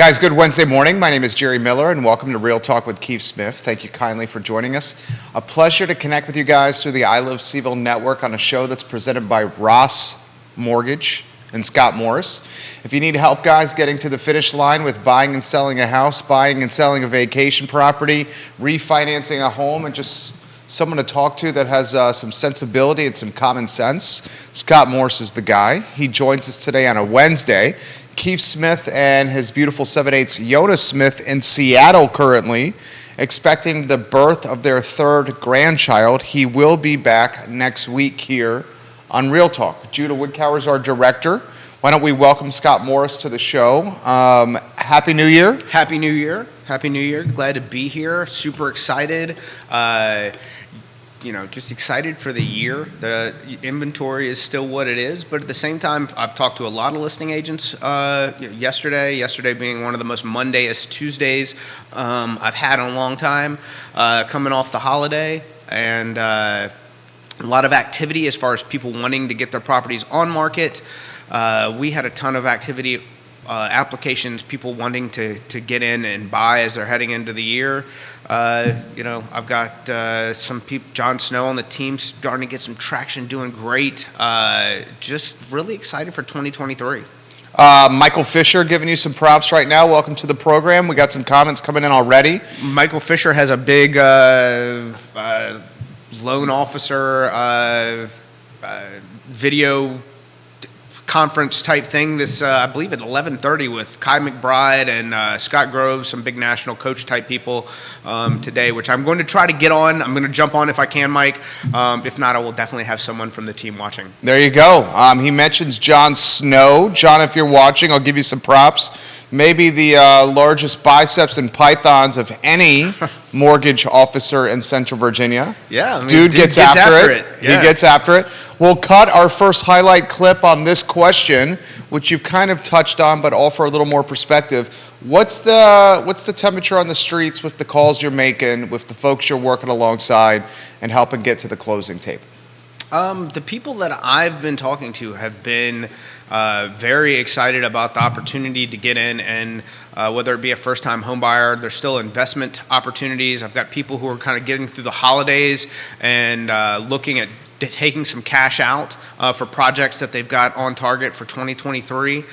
Guys, good Wednesday morning. My name is Jerry Miller, and welcome to Real Talk with Keith Smith. Thank you kindly for joining us. A pleasure to connect with you guys through the I Love CVille Network on a show that's presented by Ross Mortgage and Scott Morris. If you need help, guys, getting to the finish line with buying and selling a house, buying and selling a vacation property, refinancing a home, and just someone to talk to that has some sensibility and some common sense, Scott Morris is the guy. He joins us today on a Wednesday. Keith Smith and his beautiful 7/8 Yonna Smith in Seattle currently, expecting the birth of their third grandchild. He will be back next week here on Real Talk. Judah Woodcower is our director. Why don't we welcome Scott Morris to the show. Happy New Year. Happy New Year. Happy New Year. Glad to be here. Super excited. Just excited for the year. The inventory is still what it is, but at the same time, I've talked to a lot of listing agents yesterday being one of the most Mondayest Tuesdays I've had in a long time, coming off the holiday, and a lot of activity as far as people wanting to get their properties on market. We had a ton of activity, applications, people wanting to get in and buy as they're heading into the year. I've got some people, John Snow on the team, starting to get some traction, doing great. Just really excited for 2023. Michael Fisher giving you some props right now. Welcome to the program. We got some comments coming in already. Michael Fisher has a big loan officer video conference type thing this I believe at 11:30 with Kai McBride and Scott Groves, some big national coach type people today, which I'm going to try to get on. I'm going to jump on if I can, Mike. If not, I will definitely have someone from the team watching. There you go. He mentions John Snow. John, if you're watching, I'll give you some props. Maybe the largest biceps and pythons of any mortgage officer in Central Virginia. Yeah, dude gets after it. Yeah. He gets after it. We'll cut our first highlight clip on this question, which you've kind of touched on, but offer a little more perspective. What's the temperature on the streets with the calls you're making, with the folks you're working alongside, and helping get to the closing table? The people that I've been talking to have been very excited about the opportunity to get in, and whether it be a first-time home buyer, there's still investment opportunities. I've got people who are kind of getting through the holidays and looking at taking some cash out for projects that they've got on target for 2023.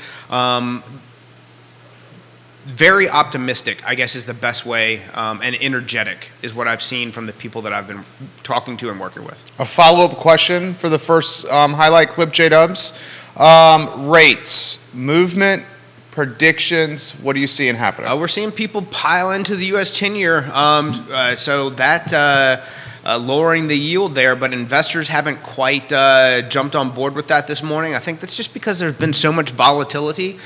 Very optimistic, I guess, is the best way, and energetic is what I've seen from the people that I've been talking to and working with. A follow-up question for the first highlight clip, J-Dubs. Rates, movement, predictions, what are you seeing happening? We're seeing people pile into the U.S. 10-year, so that lowering the yield there, but investors haven't quite jumped on board with that this morning. I think that's just because there's been so much volatility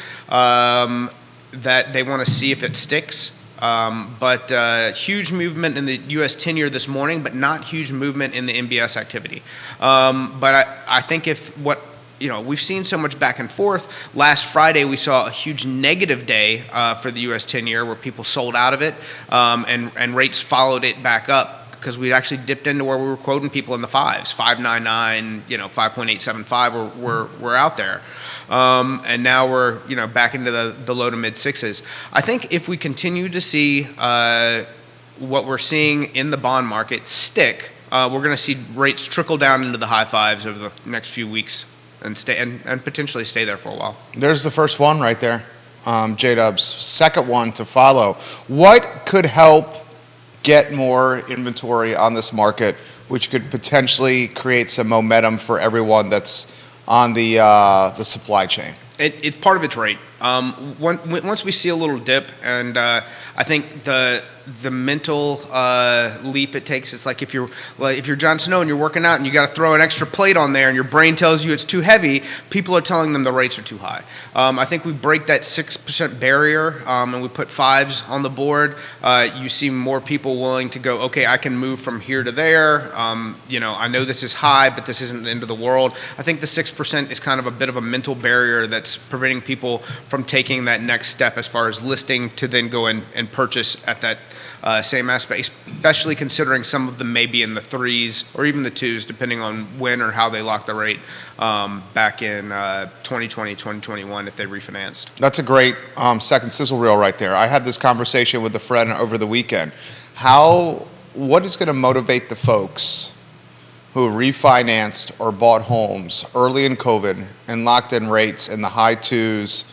that they want to see if it sticks. But huge movement in the U.S. 10-year this morning, but not huge movement in the MBS activity. But I think we've seen so much back and forth. Last Friday, we saw a huge negative day for the U.S. 10-year where people sold out of it, and rates followed it back up, because we actually dipped into where we were quoting people in the fives, 5.99, 5.875 we're out there. And now we're, back into the low to mid sixes. I think if we continue to see what we're seeing in the bond market stick, we're going to see rates trickle down into the high fives over the next few weeks and stay and potentially stay there for a while. There's the first one right there, J-Dubs. Second one to follow. What could help get more inventory on this market, which could potentially create some momentum for everyone that's on the supply chain? It part of it's rate. Once we see a little dip, and I think the mental leap it takes, it's like if you're Jon Snow and you're working out and you got to throw an extra plate on there and your brain tells you it's too heavy, people are telling them the rates are too high. I think we break that 6% barrier and we put fives on the board. You see more people willing to go, okay, I can move from here to there. I know this is high, but this isn't the end of the world. I think the 6% is kind of a bit of a mental barrier that's preventing people from taking that next step as far as listing to then go and purchase at that same aspect, especially considering some of them may be in the 3s or even the 2s, depending on when or how they locked the rate back in 2020, 2021 if they refinanced. That's a great second sizzle reel right there. I had this conversation with a friend over the weekend. What is going to motivate the folks who refinanced or bought homes early in COVID and locked in rates in the high 2s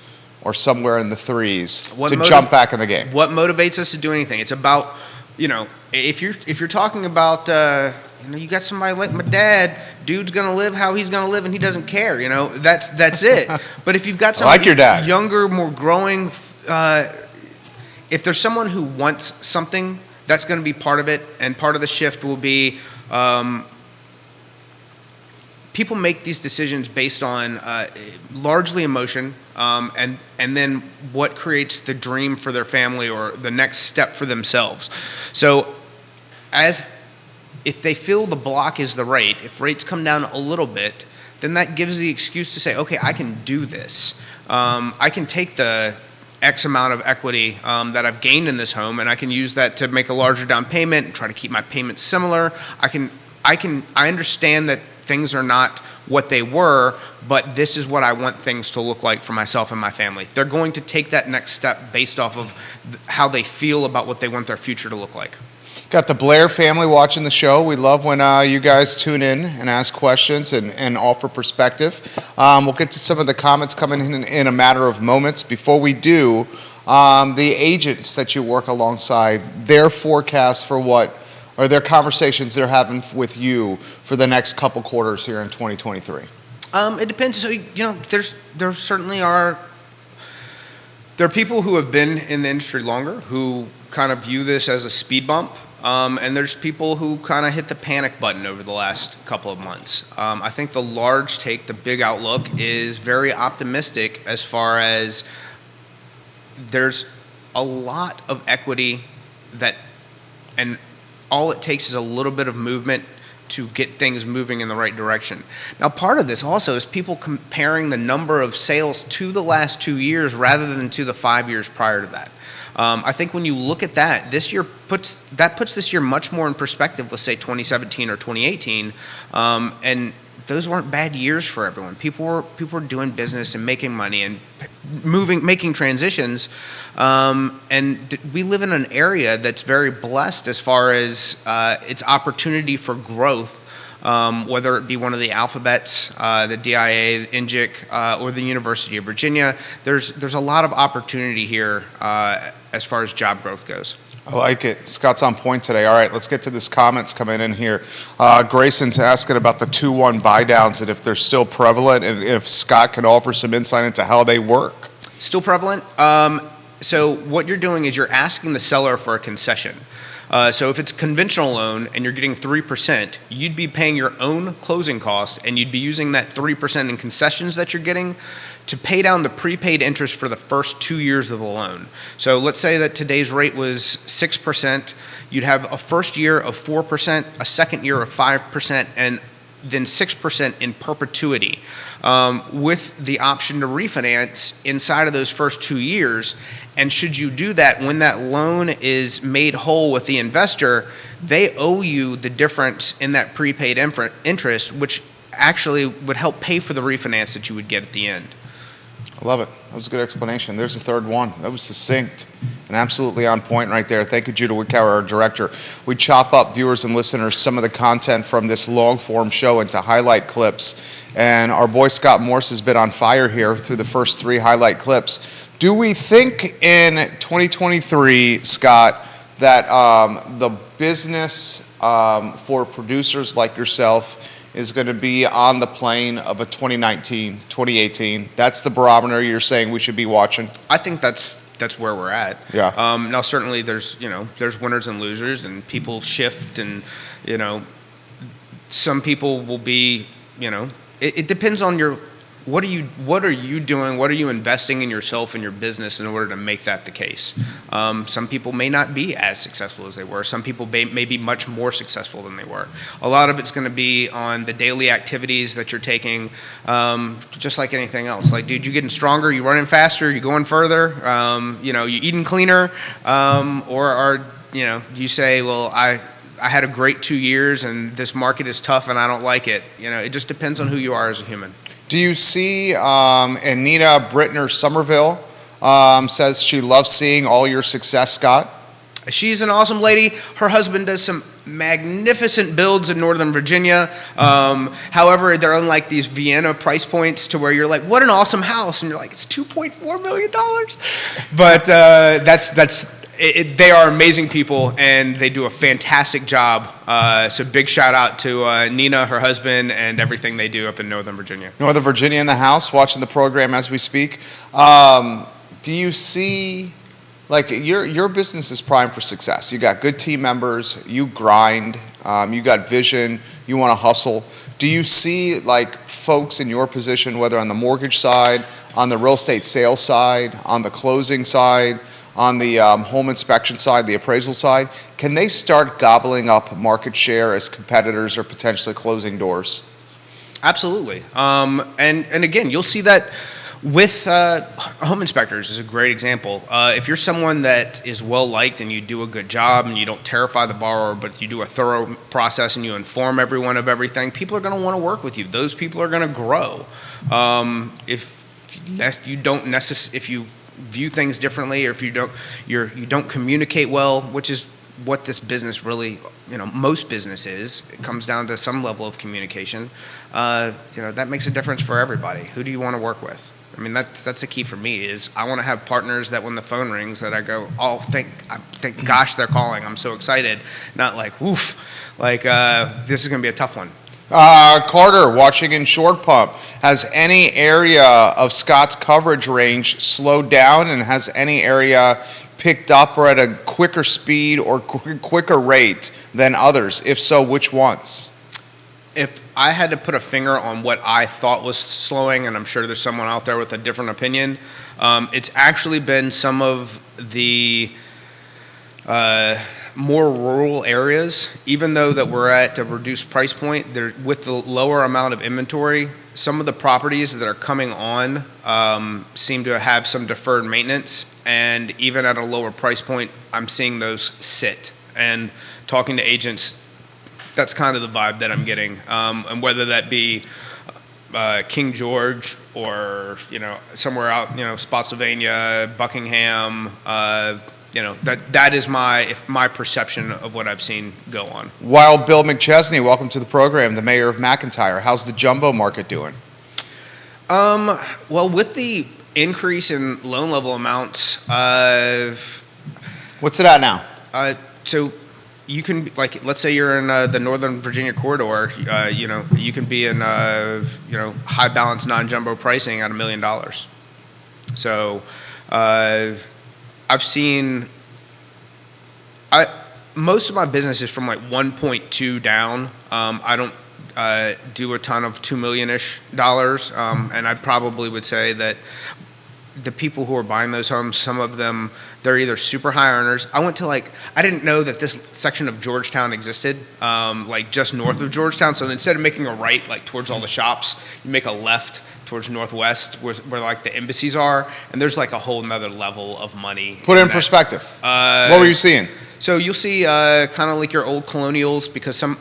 or somewhere in the 3s to jump back in the game? What motivates us to do anything? It's about, if you're talking about, you got somebody like my dad, dude's gonna live how he's gonna live and he doesn't care. That's it. But if you've got somebody like your dad, younger, more growing, if there's someone who wants something, that's going to be part of it, and part of the shift will be. People make these decisions based on largely emotion, and then what creates the dream for their family or the next step for themselves. So, if they feel the block is the rate, if rates come down a little bit, then that gives the excuse to say, okay, I can do this. I can take the X amount of equity that I've gained in this home, and I can use that to make a larger down payment and try to keep my payments similar. I understand that things are not what they were, but this is what I want things to look like for myself and my family. They're going to take that next step based off of how they feel about what they want their future to look like. Got the Blair family watching the show. We love when you guys tune in and ask questions and offer perspective. We'll get to some of the comments coming in a matter of moments. Before we do, the agents that you work alongside, their forecast for what, or their conversations they're having with you for the next couple quarters here in 2023? It depends. So, there certainly are. There are people who have been in the industry longer who kind of view this as a speed bump. And there's people who kind of hit the panic button over the last couple of months. I think the large take, the big outlook, is very optimistic as far as there's a lot of equity and all it takes is a little bit of movement to get things moving in the right direction. Now, part of this also is people comparing the number of sales to the last 2 years rather than to the 5 years prior to that. I think when you look at that, this year puts this year much more in perspective with, say, 2017 or 2018, and those weren't bad years for everyone. People were doing business and making money and making transitions, and we live in an area that's very blessed as far as its opportunity for growth. Whether it be one of the alphabets, the DIA, NGIC, or the University of Virginia, there's a lot of opportunity here as far as job growth goes. I like it. Scott's on point today. All right, let's get to this comments coming in here. Grayson's asking about the 2-1 buy downs and if they're still prevalent, and if Scott can offer some insight into how they work. Still prevalent. So what you're doing is you're asking the seller for a concession. So if it's a conventional loan and you're getting 3%, you'd be paying your own closing cost, and you'd be using that 3% in concessions that you're getting to pay down the prepaid interest for the first 2 years of the loan. So let's say that today's rate was 6%. You'd have a first year of 4%, a second year of 5%, and then 6% in perpetuity, with the option to refinance inside of those first 2 years. And should you do that, when that loan is made whole with the investor, they owe you the difference in that prepaid interest, which actually would help pay for the refinance that you would get at the end. I love it. That was a good explanation. There's the third one. That was succinct and absolutely on point right there. Thank you, Judah Wickauer, our director. We chop up, viewers and listeners, some of the content from this long-form show into highlight clips. And our boy Scott Morse has been on fire here through the first 3 highlight clips. Do we think in 2023, Scott, that the business for producers like yourself is going to be on the plane of a 2019, 2018? That's the barometer you're saying we should be watching? I think that's where we're at. Yeah. Now, certainly there's winners and losers, and people shift, and, some people will be, it depends on what are you doing? What are you investing in yourself and your business in order to make that the case? Some people may not be as successful as they were. Some people may be much more successful than they were. A lot of it's going to be on the daily activities that you're taking, just like anything else. Like, dude, you getting stronger? You running faster? You going further? You eating cleaner? Or you say, well, I had a great 2 years and this market is tough and I don't like it. It just depends on who you are as a human. Do you see, Anita Brittner Somerville says she loves seeing all your success, Scott? She's an awesome lady. Her husband does some magnificent builds in Northern Virginia. However, they're on like these Vienna price points to where you're like, what an awesome house. And you're like, it's $2.4 million. But they are amazing people and they do a fantastic job. So big shout out to Nina, her husband, and everything they do up in Northern Virginia. Northern Virginia in the house, watching the program as we speak. Do you see... Like your business is primed for success. You got good team members. You grind. You got vision. You want to hustle. Do you see like folks in your position, whether on the mortgage side, on the real estate sales side, on the closing side, on the home inspection side, the appraisal side, can they start gobbling up market share as competitors are potentially closing doors? Absolutely. And again, you'll see that. With home inspectors is a great example. If you're someone that is well-liked and you do a good job and you don't terrify the borrower, but you do a thorough process and you inform everyone of everything, people are going to want to work with you. Those people are going to grow. If you view things differently, or if you don't communicate well, which is what this business really, most business is, it comes down to some level of communication. That makes a difference for everybody. Who do you want to work with? I mean, that's the key for me is I want to have partners that when the phone rings that I go, oh, thank gosh they're calling. I'm so excited. Not like, oof, like this is going to be a tough one. Carter, watching in Short Pump, has any area of Scott's coverage range slowed down and has any area picked up or at a quicker speed or quicker rate than others? If so, which ones? If I had to put a finger on what I thought was slowing, and I'm sure there's someone out there with a different opinion, it's actually been some of the more rural areas. Even though that we're at a reduced price point, with the lower amount of inventory, some of the properties that are coming on seem to have some deferred maintenance, and even at a lower price point, I'm seeing those sit. And talking to agents, that's kind of the vibe that I'm getting, and whether that be King George or somewhere out Spotsylvania, Buckingham, that is my perception of what I've seen go on. Wild Bill McChesney, welcome to the program, the mayor of McIntyre. How's the jumbo market doing? Well, with the increase in loan level amounts, what's it at now? So you can, like, let's say you're in the Northern Virginia corridor, you can be in, high balance non-jumbo pricing at $1 million. So I've seen, most of my business is from like 1.2 down. I don't do a ton of $2 million-ish, and I probably would say that the people who are buying those homes, some of them, they're either super high earners. I didn't know that this section of Georgetown existed, like just north of Georgetown. So instead of making a right, like towards all the shops, you make a left towards northwest where like the embassies are. And there's like a whole nother level of money. Put it in perspective. What were you seeing? So you'll see kind of like your old colonials, because some,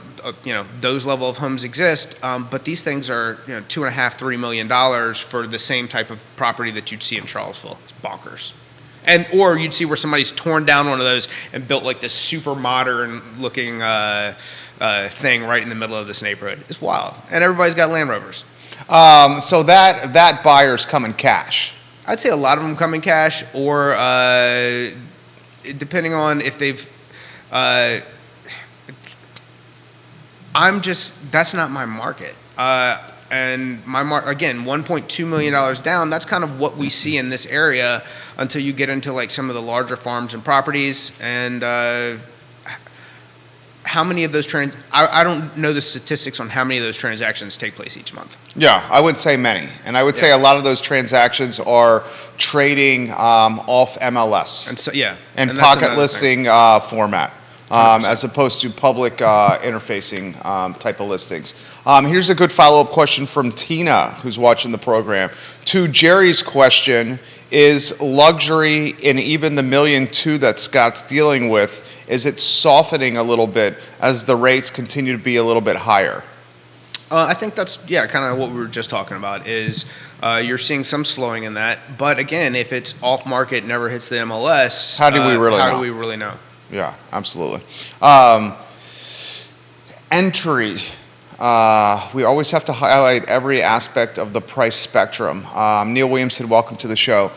those level of homes exist, but these things are $2.5–3 million for the same type of property that you'd see in Charlottesville. It's bonkers. Or you'd see where somebody's torn down one of those and built like this super modern looking thing right in the middle of this neighborhood. It's wild, and everybody's got Land Rovers. So that buyers come in cash. I'd say a lot of them come in cash, or depending on if they've. That's not my market. And my again, $1.2 million down, that's kind of what we see in this area until you get into like some of the larger farms and properties. And how many of those I don't know the statistics on how many of those transactions take place each month. Yeah, I would say many. And I would say a lot of those transactions are trading off MLS. And so, and pocket listing format. as opposed to public interfacing type of listings. Here's a good follow-up question from Tina, who's watching the program. To Jerry's question, is luxury in even the $1.2 million that Scott's dealing with, is it softening a little bit as the rates continue to be a little bit higher? I think that's, kind of what we were just talking about is you're seeing some slowing in that. But again, if it's off market, never hits the MLS, how do we really know? Yeah, absolutely. Entry. We always have to highlight every aspect of the price spectrum. Neil Williamson, welcome to the show.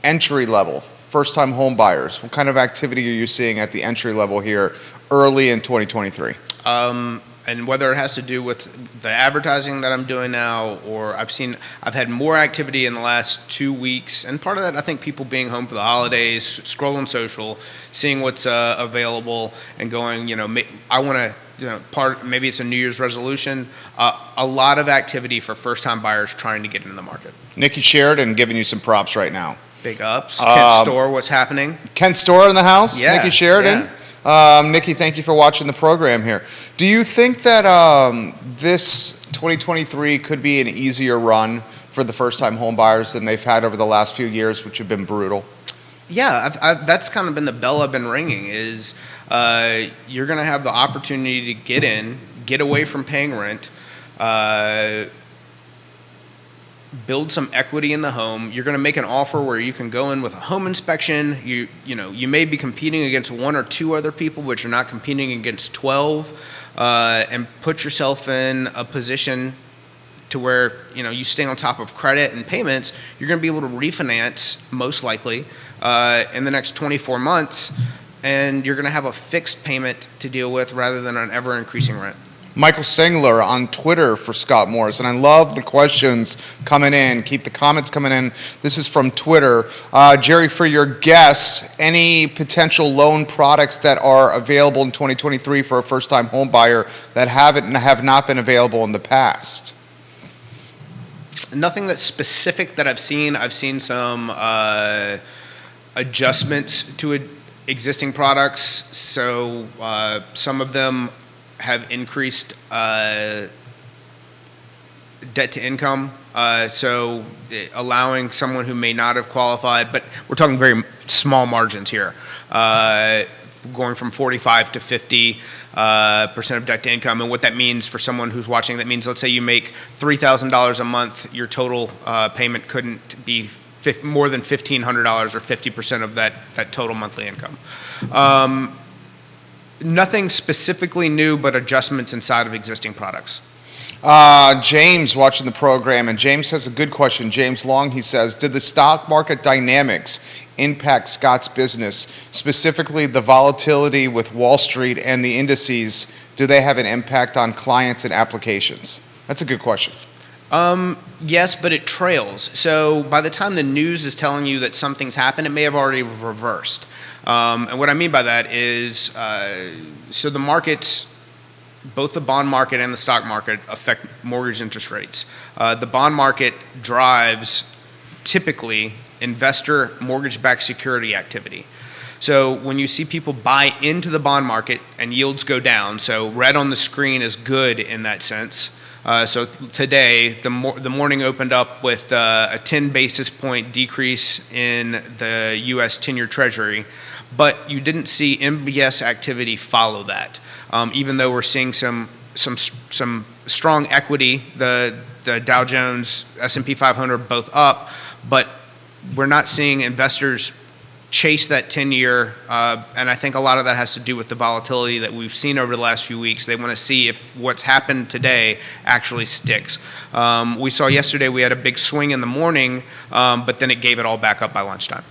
Entry level, first-time home buyers. What kind of activity are you seeing at the entry level here early in 2023? And whether it has to do with the advertising that I'm doing now, or I've had more activity in the last 2 weeks, and part of that I think people being home for the holidays, scrolling social, seeing what's available, and going, I want to, maybe it's a New Year's resolution. A lot of activity for first-time buyers trying to get into the market. Nikki Sheridan giving you some props right now. Big ups. Kent Store, what's happening? Kent Store in the house. Yeah, Nikki Sheridan. Yeah. Nikki, thank you for watching the program here. Do you think that this 2023 could be an easier run for the first-time home buyers than they've had over the last few years, which have been brutal? Yeah, that's kind of been the bell I've been ringing is you're going to have the opportunity to get in, get away from paying rent, build some equity in the home. You're going to make an offer where you can go in with a home inspection. You may be competing against one or two other people, but you're not competing against 12, and put yourself in a position to where you stay on top of credit and payments. You're going to be able to refinance most likely in the next 24 months, and you're going to have a fixed payment to deal with rather than an ever increasing rent. Michael Stengler on Twitter for Scott Morris, and I love the questions coming in. Keep the comments coming in. This is from Twitter. Jerry, for your guests, any potential loan products that are available in 2023 for a first-time home buyer that have not been available in the past? Nothing that's specific that I've seen. I've seen some adjustments to existing products. So some of them have increased debt to income, so allowing someone who may not have qualified, but we're talking very small margins here, going from 45 to 50% of debt to income. And what that means for someone who's watching, that means let's say you make $3,000 a month, your total payment couldn't be more than $1,500 or 50% of that total monthly income. Nothing specifically new, but adjustments inside of existing products. James watching the program, and James has a good question. James Long, he says, did the stock market dynamics impact Scott's business, specifically the volatility with Wall Street and the indices? Do they have an impact on clients and applications? That's a good question. Yes, but it trails. So by the time the news is telling you that something's happened, it may have already reversed. And what I mean by that is, so the markets, both the bond market and the stock market, affect mortgage interest rates. The bond market drives typically investor mortgage-backed security activity. So when you see people buy into the bond market and yields go down, so red on the screen is good in that sense. So today, the morning opened up with a 10 basis point decrease in the U.S. 10-year Treasury, but you didn't see MBS activity follow that. Even though we're seeing some strong equity, the Dow Jones, S&P 500 both up, but we're not seeing investors chase that 10-year, and I think a lot of that has to do with the volatility that we've seen over the last few weeks. They want to see if what's happened today actually sticks. We saw yesterday we had a big swing in the morning, but then it gave it all back up by lunchtime.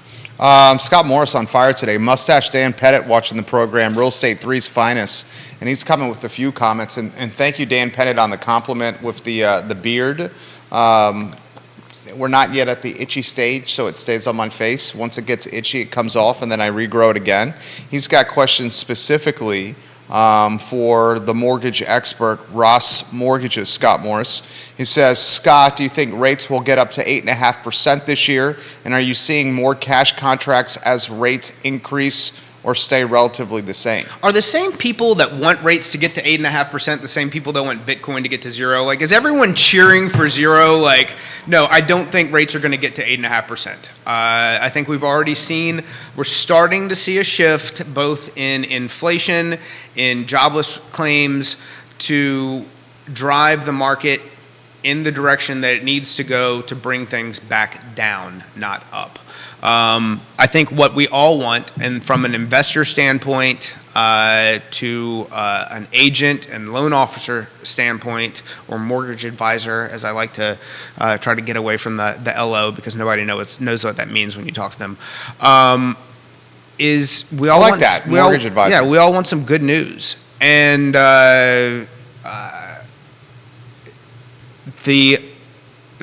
Scott Morris on fire today. Mustache Dan Pettit watching the program, Real Estate 3's finest, and he's coming with a few comments. And thank you, Dan Pettit, on the compliment with the beard. We're not yet at the itchy stage, so it stays on my face. Once it gets itchy, it comes off, and then I regrow it again. He's got questions specifically for the mortgage expert, Ross Mortgages, Scott Morris. He says, Scott, do you think rates will get up to 8.5% this year? And are you seeing more cash contracts as rates increase or stay relatively the same? Are the same people that want rates to get to 8.5% the same people that want Bitcoin to get to zero? Like, is everyone cheering for zero? Like, no, I don't think rates are going to get to 8.5%. I think we're starting to see a shift both in inflation, in jobless claims, to drive the market in the direction that it needs to go to bring things back down, not up. I think what we all want, and from an investor standpoint to an agent and loan officer standpoint, or mortgage advisor, as I like to try to get away from the LO because nobody knows what that means when you talk to them, is we all want that, mortgage advisor. Yeah, we all want some good news. And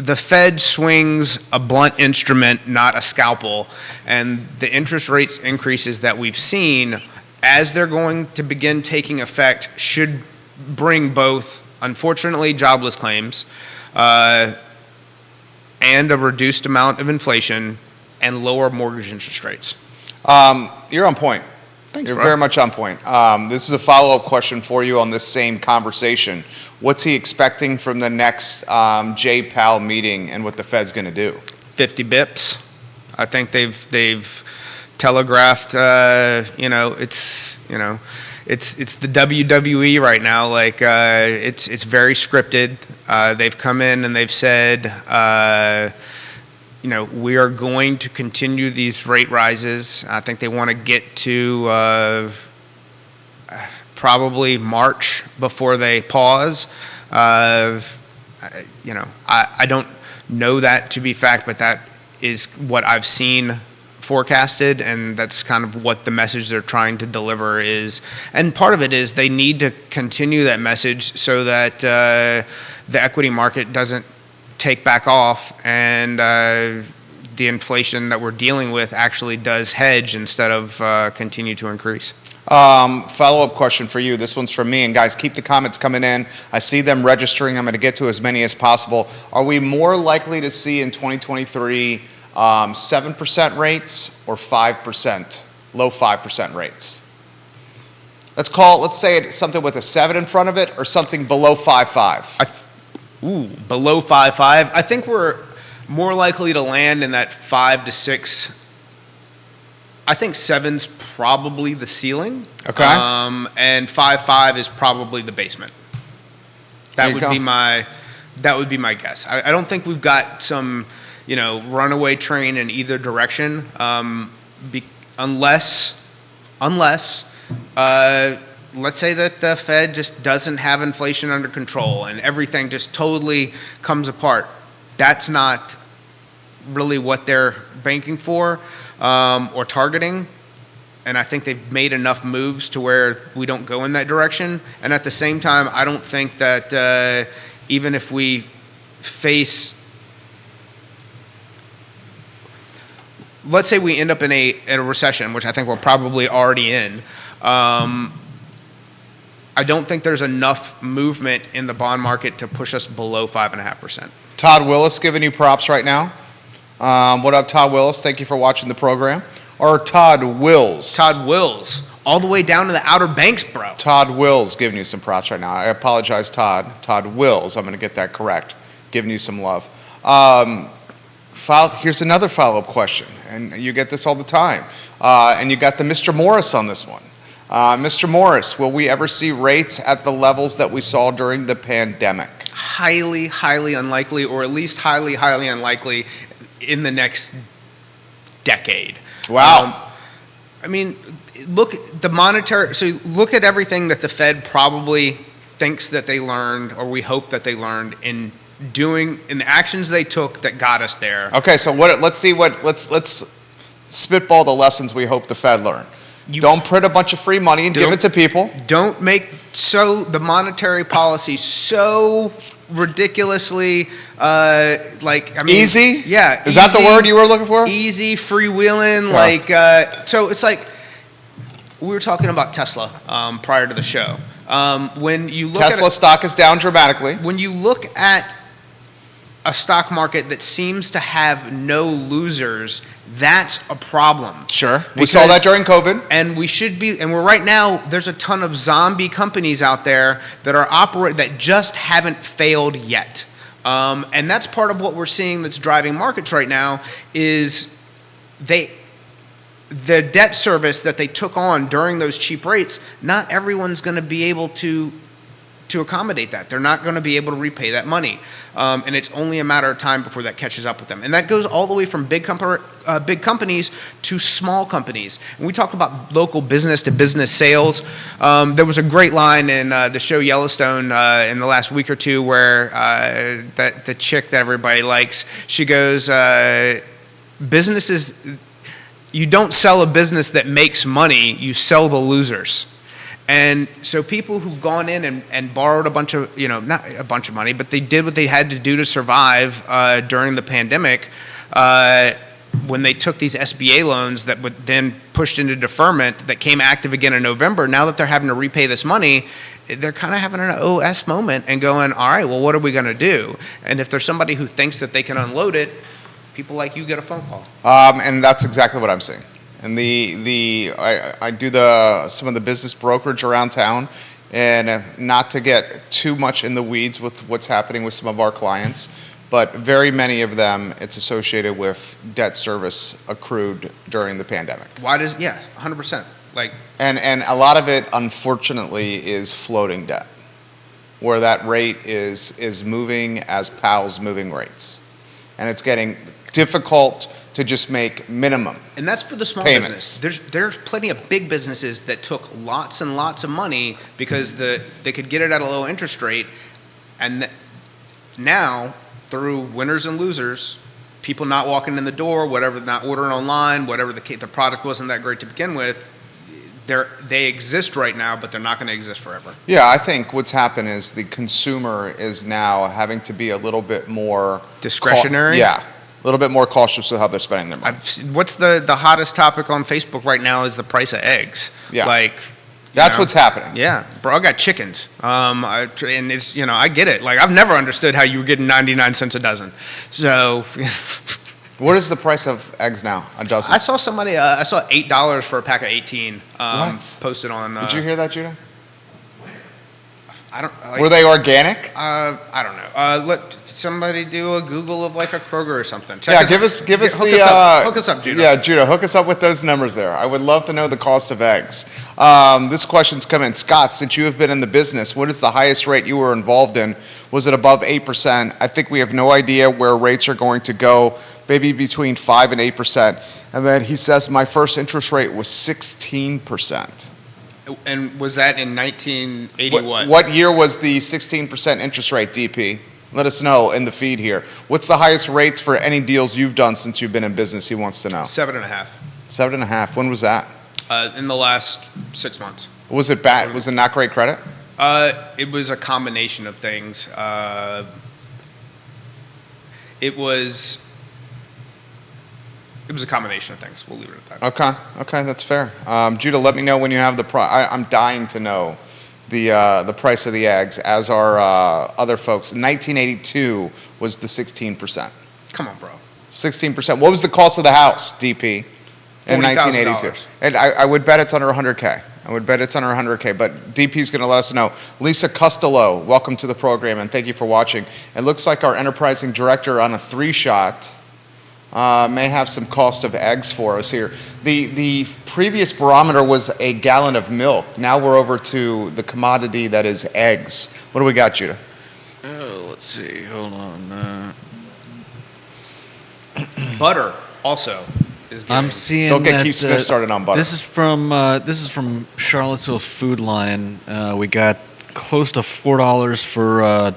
the Fed swings a blunt instrument, not a scalpel, and the interest rates increases that we've seen, as they're going to begin taking effect, should bring both, unfortunately, jobless claims and a reduced amount of inflation and lower mortgage interest rates. You're on point. Thanks, You're bro. very much on point. This is a follow-up question for you on this same conversation. What's he expecting from the next J-PAL meeting and what the Fed's going to do? 50 bips. I think they've telegraphed. It's the WWE right now. Like it's very scripted. They've come in and they've said. We are going to continue these rate rises. I think they want to get to probably March before they pause. I don't know that to be fact, but that is what I've seen forecasted, and that's kind of what the message they're trying to deliver is. And part of it is they need to continue that message so that the equity market doesn't take back off, and the inflation that we're dealing with actually does hedge instead of continue to increase. Follow-up question for you. This one's from me, and guys, keep the comments coming in. I see them registering. I'm going to get to as many as possible. Are we more likely to see in 2023 7% rates or 5%, low 5% rates? Let's say it's something with a 7 in front of it, or something below 5.5. Below 5.5. I think we're more likely to land in that 5 to 6. I think 7's probably the ceiling. Okay. And 5.5 is probably the basement. That would be my guess. I don't think we've got some, runaway train in either direction. Unless let's say that the Fed just doesn't have inflation under control and everything just totally comes apart. That's not really what they're banking for or targeting. And I think they've made enough moves to where we don't go in that direction. And at the same time, I don't think that even if we face, let's say we end up in a recession, which I think we're probably already in, I don't think there's enough movement in the bond market to push us below 5.5%. Todd Willis giving you props right now. What up, Todd Willis? Thank you for watching the program. Or Todd Wills. Todd Wills, all the way down to the Outer Banks, bro. Todd Wills giving you some props right now. I apologize, Todd. Todd Wills. I'm going to get that correct. Giving you some love. Here's another follow-up question, and you get this all the time. And you got the Mr. Morris on this one. Mr. Morris, will we ever see rates at the levels that we saw during the pandemic? Highly, highly unlikely, or at least highly, highly unlikely in the next decade. Wow. Look at everything that the Fed probably thinks that they learned, or we hope that they learned in the actions they took that got us there. Okay, so let's spitball the lessons we hope the Fed learned. Don't print a bunch of free money and give it to people. Don't make the monetary policy so ridiculously easy? Yeah. Is that the word you were looking for? Easy, freewheeling, yeah. So it's like we were talking about Tesla prior to the show. When you look Tesla stock is down dramatically. When you look at a stock market that seems to have no losers, that's a problem. Sure. We saw that during COVID. And we're right now, there's a ton of zombie companies out there that are that just haven't failed yet. And that's part of what we're seeing that's driving markets right now is the debt service that they took on during those cheap rates, not everyone's going to be able to accommodate that. They're not going to be able to repay that money. And it's only a matter of time before that catches up with them. And that goes all the way from big companies to small companies. And we talk about local business to business sales. There was a great line in the show Yellowstone in the last week or two where the chick that everybody likes, she goes, businesses, you don't sell a business that makes money, you sell the losers. And so people who've gone in and borrowed a bunch of, not a bunch of money, but they did what they had to do to survive during the pandemic when they took these SBA loans that would then pushed into deferment that came active again in November. Now that they're having to repay this money, they're kind of having an OS moment and going, all right, well, what are we going to do? And if there's somebody who thinks that they can unload it, people like you get a phone call. And that's exactly what I'm seeing. And I do some of the business brokerage around town, and not to get too much in the weeds with what's happening with some of our clients, but very many of them, it's associated with debt service accrued during the pandemic. 100%. And a lot of it, unfortunately, is floating debt, where that rate is moving as Powell's moving rates, and it's getting difficult to just make minimum. And that's for the small payments. business. There's plenty of big businesses that took lots and lots of money because they could get it at a low interest rate, and now through winners and losers, people not walking in the door, whatever, not ordering online, whatever the product wasn't that great to begin with, they exist right now, but they're not going to exist forever. Yeah, I think what's happened is the consumer is now having to be a little bit more discretionary. A little bit more cautious with how they're spending their money. What's the hottest topic on Facebook right now is the price of eggs. Yeah. That's what's happening. Yeah. Bro, I got chickens. And it's, I get it. I've never understood how you were getting 99 cents a dozen. So. What is the price of eggs now, a dozen? I saw somebody, I saw $8 for a pack of 18 posted on. Did you hear that, Judah? I don't. Were they organic? I don't know. Let somebody do a Google of a Kroger or something. Give us hook us up, Judah. Yeah, Judah, hook us up with those numbers there. I would love to know the cost of eggs. This question's come in. Scott, since you have been in the business, what is the highest rate you were involved in? Was it above 8%? I think we have no idea where rates are going to go. Maybe between 5 and 8%. And then he says my first interest rate was 16%. And was that in 1980 What year was the 16% interest rate, DP? Let us know in the feed here. What's the highest rates for any deals you've done since you've been in business? He wants to know. 7.5. 7.5. When was that? In the last 6 months. Was it bad? Was it not great credit? It was a combination of things. It was a combination of things. We'll leave it at that. Okay, that's fair. Judah, let me know when you have the price. I'm dying to know the price of the eggs, as are other folks. 1982 was the 16%. Come on, bro. 16%. What was the cost of the house, DP, in 1982? $40,000. And I would bet it's under 100K. But DP's going to let us know. Lisa Costello, welcome to the program, and thank you for watching. It looks like our enterprising director on a 3-shot may have some cost of eggs for us here. The previous barometer was a gallon of milk. Now we're over to the commodity that is eggs. What do we got, Judah? Let's see. Hold on. Butter also is I'm seeing. Don't get that, Keith Smith started on butter. This is from Charlottesville Food Line. We got close to $4 for a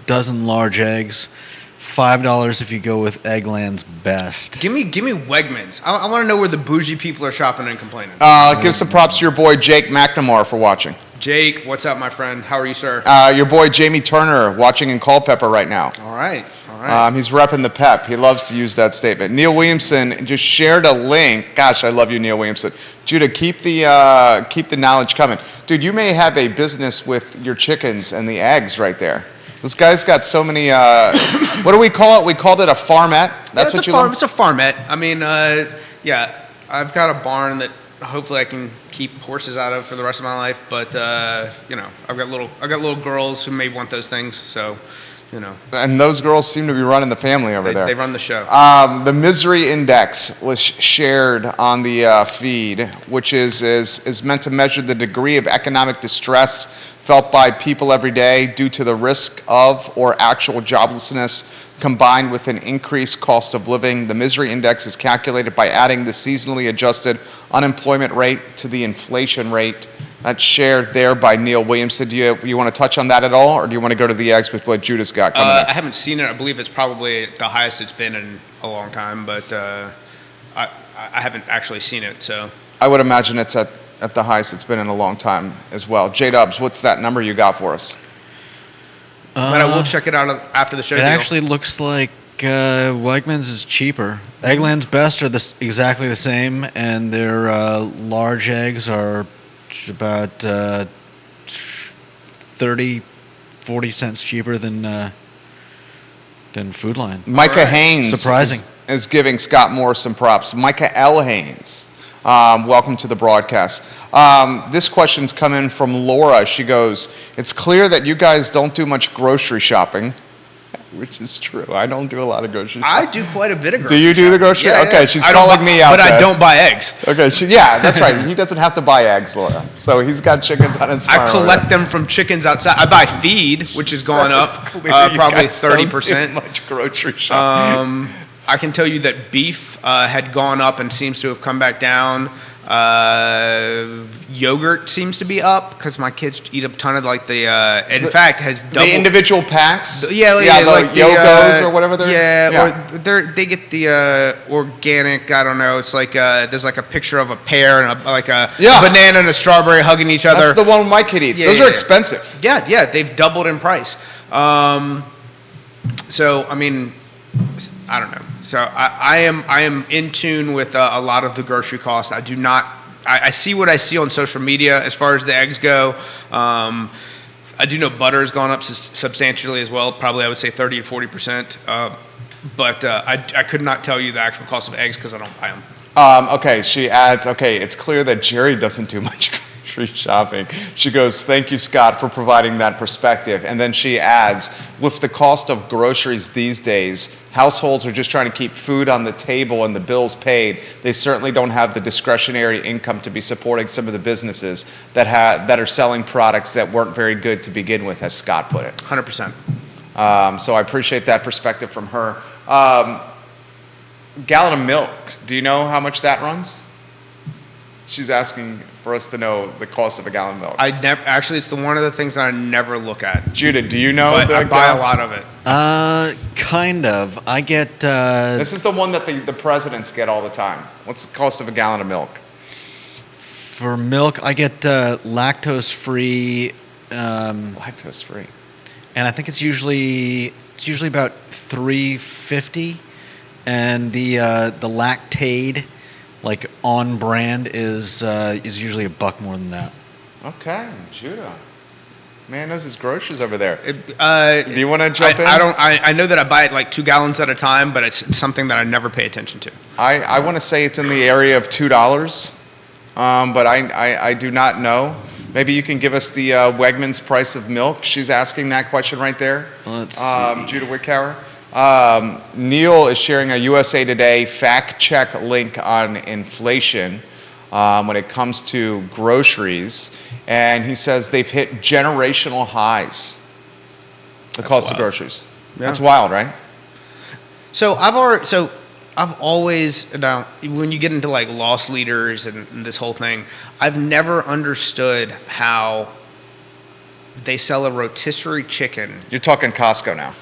dozen large eggs. $5 if you go with Eggland's Best. Give me Wegmans. I want to know where the bougie people are shopping and complaining. Give some props to your boy Jake McNamara for watching. Jake, what's up, my friend? How are you, sir? Your boy Jamie Turner watching in Culpeper right now. All right. He's repping the pep. He loves to use that statement. Neil Williamson just shared a link. Gosh, I love you, Neil Williamson. Judah, keep the knowledge coming. Dude, you may have a business with your chickens and the eggs right there. This guy's got so many. What do we call it? We called it a farmette. That's what you learned? It's a farmette. I mean, yeah, I've got a barn that hopefully I can keep horses out of for the rest of my life. But you know, I've got little girls who may want those things. So, you know. And those girls seem to be running the family over there. They run the show. The misery index was shared on the feed, which is meant to measure the degree of economic distress felt by people every day due to the risk of or actual joblessness combined with an increased cost of living. The misery index is calculated by adding the seasonally adjusted unemployment rate to the inflation rate. That's shared there by Neil Williamson. Do you want to touch on that at all, or do you want to go to the eggs with what Judah's got coming up? I haven't seen it. I believe it's probably the highest it's been in a long time, but I haven't actually seen it. So I would imagine it's at the highest it's been in a long time as well. J-Dubs, what's that number you got for us? But I will check it out after the show. It actually looks like Wegmans is cheaper. Eggland's Best are exactly the same, and their large eggs are about 30, 40 cents cheaper than Food Line. Micah Haynes Surprising. Is giving Scott Moore some props. Micah L. Haynes, welcome to the broadcast. This question's come in from Laura. She goes, it's clear that you guys don't do much grocery shopping. Which is true. I don't do a lot of grocery shopping. I do quite a bit of grocery shopping. Do you do the grocery? Yeah, okay, she's calling me out. But I don't buy eggs. Okay, that's right. He doesn't have to buy eggs, Laura. So he's got chickens on his farm. I collect them from chickens outside. I buy feed, which has gone up probably 30%. Don't do much grocery shopping. I can tell you that beef had gone up and seems to have come back down. Yogurt seems to be up because my kids eat a ton of in fact, has doubled. The individual packs? The Yogos or whatever they're... or they get the organic, I don't know, it's like there's like a picture of a pear and a banana and a strawberry hugging each other. That's the one my kid eats. Those are expensive. Yeah, they've doubled in price. So, I mean, I don't know. So I am in tune with a lot of the grocery costs. I do not. I see what I see on social media as far as the eggs go. I do know butter has gone up substantially as well. Probably I would say 30 to 40%. But I could not tell you the actual cost of eggs because I don't buy them. Okay, she adds. Okay, it's clear that Jerry doesn't do much grocery shopping. She goes, thank you, Scott, for providing that perspective. And then she adds, with the cost of groceries these days, households are just trying to keep food on the table and the bills paid. They certainly don't have the discretionary income to be supporting some of the businesses that are selling products that weren't very good to begin with, as Scott put it. 100%. So I appreciate that perspective from her. Gallon of milk, do you know how much that runs? She's asking for us to know the cost of a gallon of milk. Actually, it's one of the things that I never look at. Judah, do you know? But I buy a lot of it. Kind of. I get... This is the one that the presidents get all the time. What's the cost of a gallon of milk? For milk, I get lactose-free. Lactose-free. And I think it's usually about $3.50, and the Lactaid, like on brand, is usually $1 more than that. Okay, Judah. Man knows his groceries over there. Do you want to jump in? I know that I buy it like 2 gallons at a time, but it's something that I never pay attention to. I want to say it's in the area of $2, but I do not know. Maybe you can give us the Wegmans price of milk. She's asking that question right there. Let's see. Judah Wickhauer. Neil is sharing a USA Today fact check link on inflation when it comes to groceries, and he says they've hit generational highs. The cost of groceries. Yeah. That's wild, right? So I've always, now when you get into like loss leaders and this whole thing, I've never understood how they sell a rotisserie chicken. You're talking Costco now.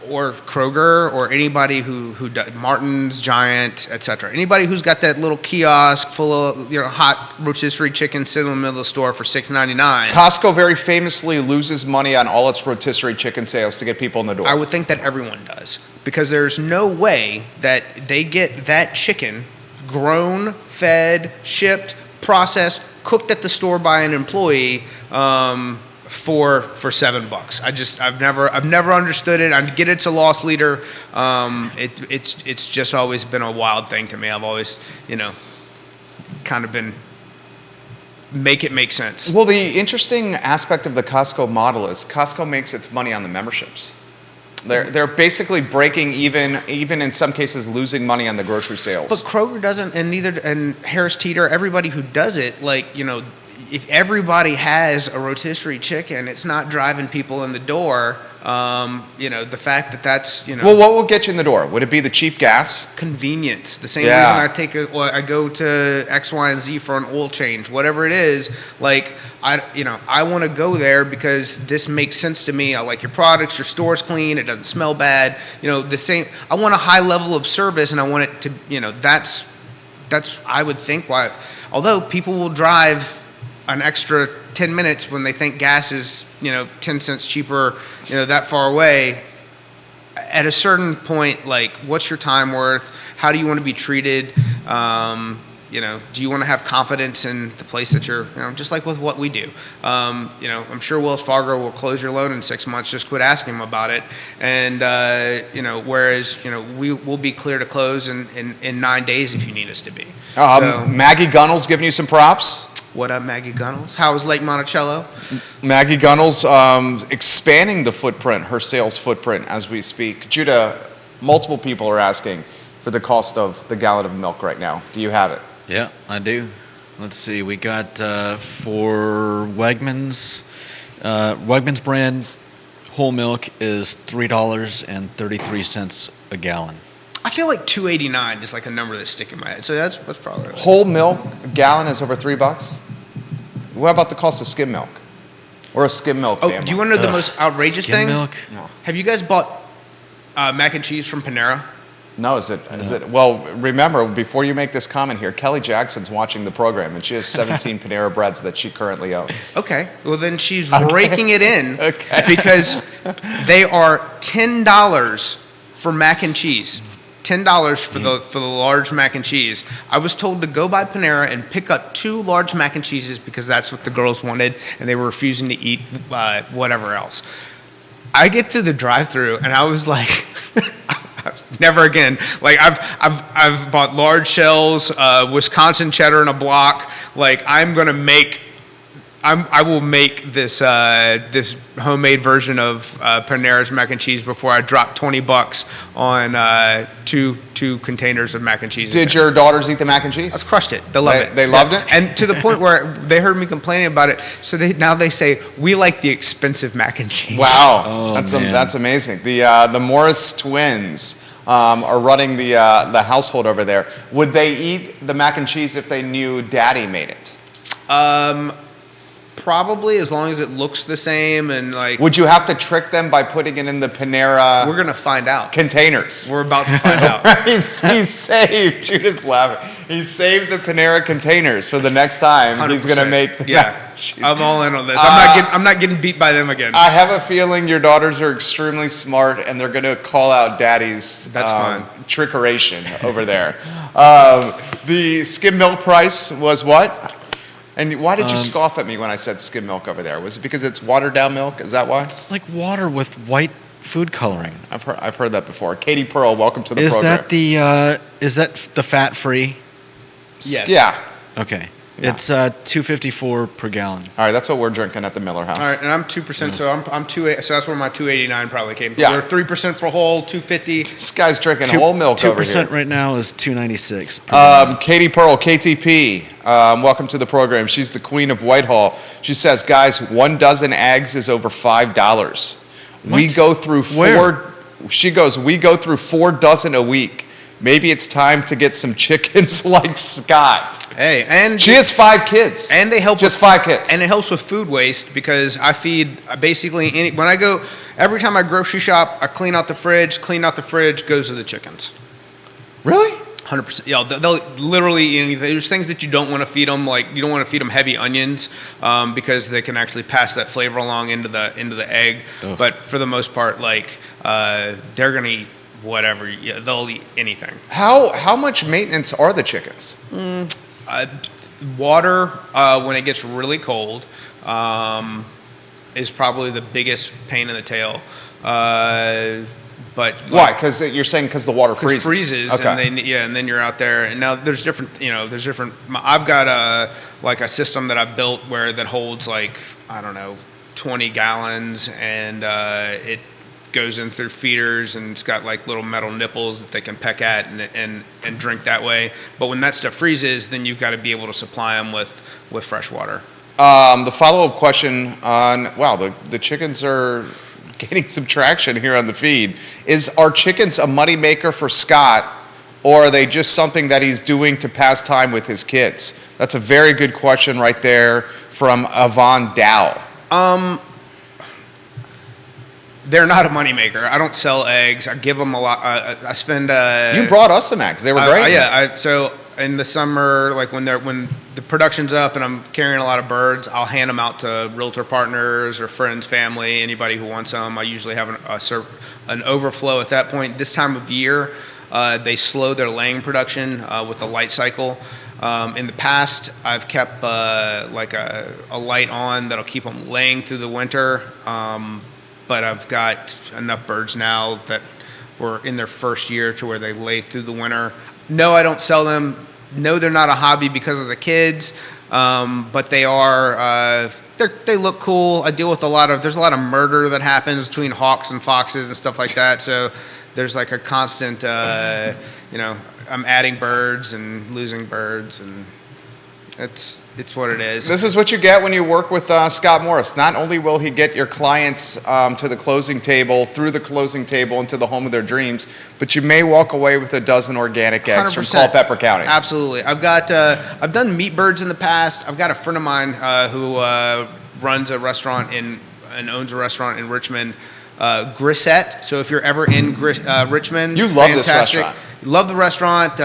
Or Kroger, or anybody who does, Martin's, Giant, etc. Anybody who's got that little kiosk full of hot rotisserie chicken sitting in the middle of the store for $6.99. Costco very famously loses money on all its rotisserie chicken sales to get people in the door. I would think that everyone does, because there's no way that they get that chicken grown, fed, shipped, processed, cooked at the store by an employee for $7. I've never understood it. I get it's a loss leader. It's just always been a wild thing to me. I've always, kind of been make it make sense. Well, the interesting aspect of the Costco model is Costco makes its money on the memberships. They're basically breaking even in some cases losing money on the grocery sales. But Kroger doesn't, and Harris Teeter, everybody who does it, if everybody has a rotisserie chicken, it's not driving people in the door. The fact that's. Well, what will get you in the door? Would it be the cheap gas? Convenience. The same reason I go to X, Y, and Z for an oil change, whatever it is. I want to go there because this makes sense to me. I like your products. Your store's clean. It doesn't smell bad. The same. I want a high level of service, and I want it to. That's I would think why. Although people will drive an extra 10 minutes when they think gas is 10 cents cheaper that far away, at a certain point, what's your time worth? How do you want to be treated? Do you want to have confidence in the place that you're, just like with what we do? I'm sure Wells Fargo will close your loan in 6 months. Just quit asking them about it. And, whereas, we will be clear to close in 9 days if you need us to be. Maggie Gunnell's giving you some props. What up, Maggie Gunnels? How is Lake Monticello? Maggie Gunnell's expanding the footprint, her sales footprint as we speak. Judah, multiple people are asking for the cost of the gallon of milk right now. Do you have it? Yeah, I do. Let's see. We got for Wegmans brand whole milk is $3.33 a gallon. I feel like $2.89 is like a number that's sticking in my head. So that's probably right. Whole milk gallon is over $3. What about the cost of skim milk? Or a skim milk family? Do you want to know the most outrageous skim thing? Milk? No. Have you guys bought mac and cheese from Panera? No, is it? Well, remember, before you make this comment here, Kelly Jackson's watching the program, and she has 17 Panera Breads that she currently owns. Okay. Well, then she's raking it in Okay. because they are $10 for mac and cheese. $10 for the large mac and cheese. I was told to go by Panera and pick up 2 large mac and cheeses because that's what the girls wanted, and they were refusing to eat whatever else. I get to the drive-thru and I was like, never again. I've bought large shells, Wisconsin cheddar in a block. I will make this this homemade version of Panera's mac and cheese before I drop $20 on two containers of mac and cheese. Did your daughters eat the mac and cheese? I've crushed it. They love it. They loved it? And to the point where they heard me complaining about it, so now they say, we like the expensive mac and cheese. Wow, Oh, that's man. that's amazing. The Morris twins are running the household over there. Would they eat the mac and cheese if they knew Daddy made it? Probably, as long as it looks the same and Would you have to trick them by putting it in the Panera we're gonna find out. containers? We're about to find out. He saved. Judah's laughing. He saved the Panera containers for the next time he's going to 100%. make the Yeah, mac and cheese. I'm all in on this. I'm not getting beat by them again. I have a feeling your daughters are extremely smart, and they're going to call out Daddy's That's fine. trickeration over there. The skim milk price was what? And why did you scoff at me when I said skim milk over there? Was it because it's watered down milk? Is that why? It's like water with white food coloring. I've heard that before. Katie Pearl, welcome to the Is program. is that the fat free? Yes. Yeah. Okay. Yeah. It's $2.54 per gallon. All right, that's what we're drinking at the Miller House. All right, and I'm 2%, so I'm 2. So that's where my 289 probably came from. Yeah. We're 3% for whole, 250. This guy's drinking whole milk over here. 2% right now is $2.96. Katie Pearl, KTP, welcome to the program. She's the queen of Whitehall. She says, guys, 1 dozen eggs is over $5. We What? go through Where? She goes, we go through 4 dozen a week. Maybe it's time to get some chickens like Scott. Hey, and She has 5 kids. and they help Just with, 5 kids. and it helps with food waste because I feed basically when I go every time I grocery shop, I clean out the fridge goes to the chickens. Really? 100%. Yeah, they'll literally eat anything. There's things that you don't want to feed them, like you don't want to feed them heavy onions because they can actually pass that flavor along into the egg. Ugh. But for the most part, they're gonna eat whatever. Yeah, they'll eat anything. How much maintenance are the chickens? Water when it gets really cold. is probably the biggest pain in the tail. But Why? Because you're saying because the water freezes. Freezes, Okay. and then you're out there. And now there's different. I've got a system that I've built that holds like, I don't know, 20 gallons, and it goes in through feeders, and it's got like little metal nipples that they can peck at and drink that way. But when that stuff freezes, then you've got to be able to supply them with fresh water. The follow-up question on, wow, the chickens are getting some traction here on the feed. Are chickens a moneymaker for Scott, or are they just something that he's doing to pass time with his kids? That's a very good question right there from Yvonne Dow. They're not a moneymaker. I don't sell eggs. I give them a lot. I spend. You brought us some eggs. They were great. So in the summer, like when the production's up and I'm carrying a lot of birds, I'll hand them out to realtor partners or friends, family, anybody who wants them. I usually have an overflow at that point. This time of year, they slow their laying production with the light cycle. In the past, I've kept like a light on that'll keep them laying through the winter. But I've got enough birds now that were in their first year to where they lay through the winter. No, I don't sell them. No, they're not a hobby because of the kids, but they are. They look cool. I deal with there's a lot of murder that happens between hawks and foxes and stuff like that. So there's like a constant, I'm adding birds and losing birds, and it's what it is. This is what you get when you work with Scott Morris. Not only will he get your clients to the closing table, through the closing table into the home of their dreams, but you may walk away with a dozen organic eggs 100%. From Culpeper County. Absolutely. I've done meat birds in the past. I've got a friend of mine who runs a restaurant and owns a restaurant in Richmond, Grisette. So if you're ever in Richmond, you love this restaurant. Love the restaurant.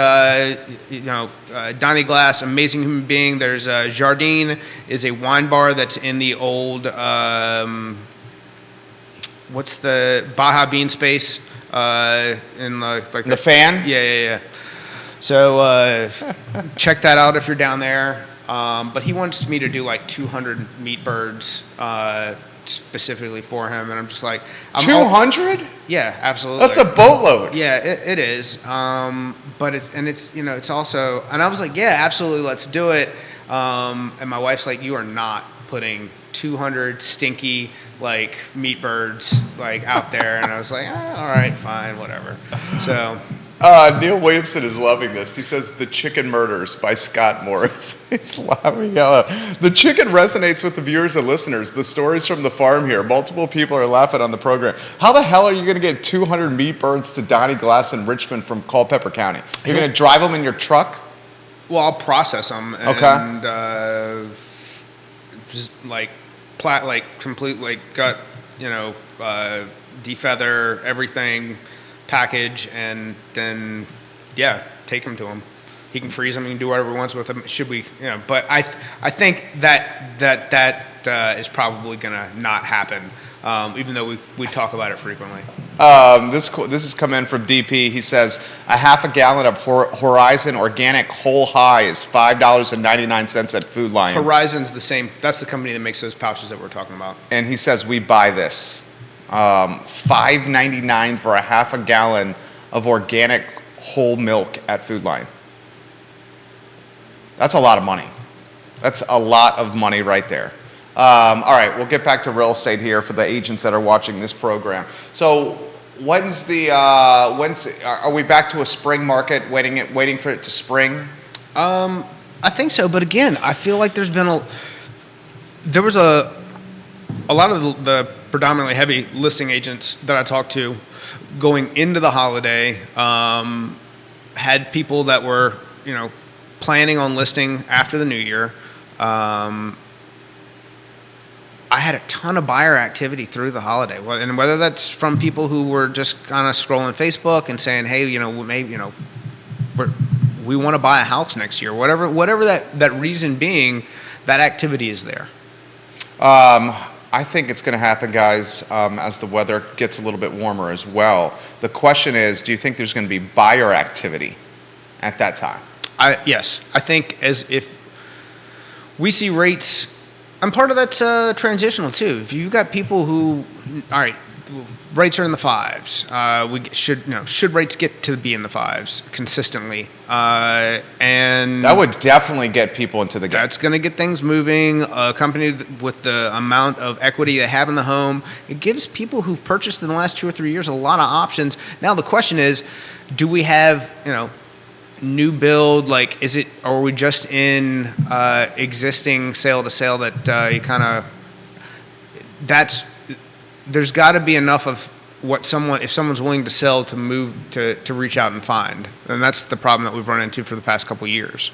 Donnie Glass, amazing human being. There's Jardine, is a wine bar that's in the old what's the Baja Bean space in the Fan. Yeah. So check that out if you're down there. But he wants me to do like 200 meat birds specifically for him, and I'm just like, 200? Yeah, absolutely. That's a boatload. Yeah, it is. But it's also, and I was like, yeah, absolutely, let's do it. And my wife's like, you are not putting 200 stinky like meat birds like out there, and I was like, all right, fine, whatever. So. Neil Williamson is loving this. He says, The Chicken Murders by Scott Morris. He's laughing out loud. The chicken resonates with the viewers and listeners. The stories from the farm here. Multiple people are laughing on the program. How the hell are you going to get 200 meat birds to Donnie Glass in Richmond from Culpeper County? You're going to drive them in your truck? Well, I'll process them. And, just like, complete, like, gut, defeather, everything, package, and then take him to him. He can freeze them. He can do whatever he wants with them. But I think that is probably gonna not happen, even though we talk about it frequently. This has come in from DP. He says a half a gallon of Horizon Organic Whole High is $5.99 at Food Lion. Horizon's the same. That's the company that makes those pouches that we're talking about. And he says we buy this. $5.99 for a half a gallon of organic whole milk at Food Lion. That's a lot of money. That's a lot of money right there. All right, we'll get back to real estate here for the agents that are watching this program. So, are we back to a spring market, waiting for it to spring? I think so, but again, I feel like there was a lot of the predominantly heavy listing agents that I talked to going into the holiday had people that were, planning on listing after the new year. I had a ton of buyer activity through the holiday, and whether that's from people who were just kind of scrolling Facebook and saying, hey, we want to buy a house next year, whatever that reason being, that activity is there. I think it's going to happen, guys, as the weather gets a little bit warmer as well. The question is, do you think there's going to be buyer activity at that time? Yes. I think if we see rates And part of that's transitional too. If you've got people who, all right, rates are in the fives. Should rates get to be in the fives consistently? And that would definitely get people into the game. That's going to get things moving. A company with the amount of equity they have in the home, it gives people who've purchased in the last 2 or 3 years a lot of options. Now the question is, do we have new build? Like, are we just in existing sale to sale that you kind of? There's got to be enough of if someone's willing to sell to move to reach out and find, and that's the problem that we've run into for the past couple of years.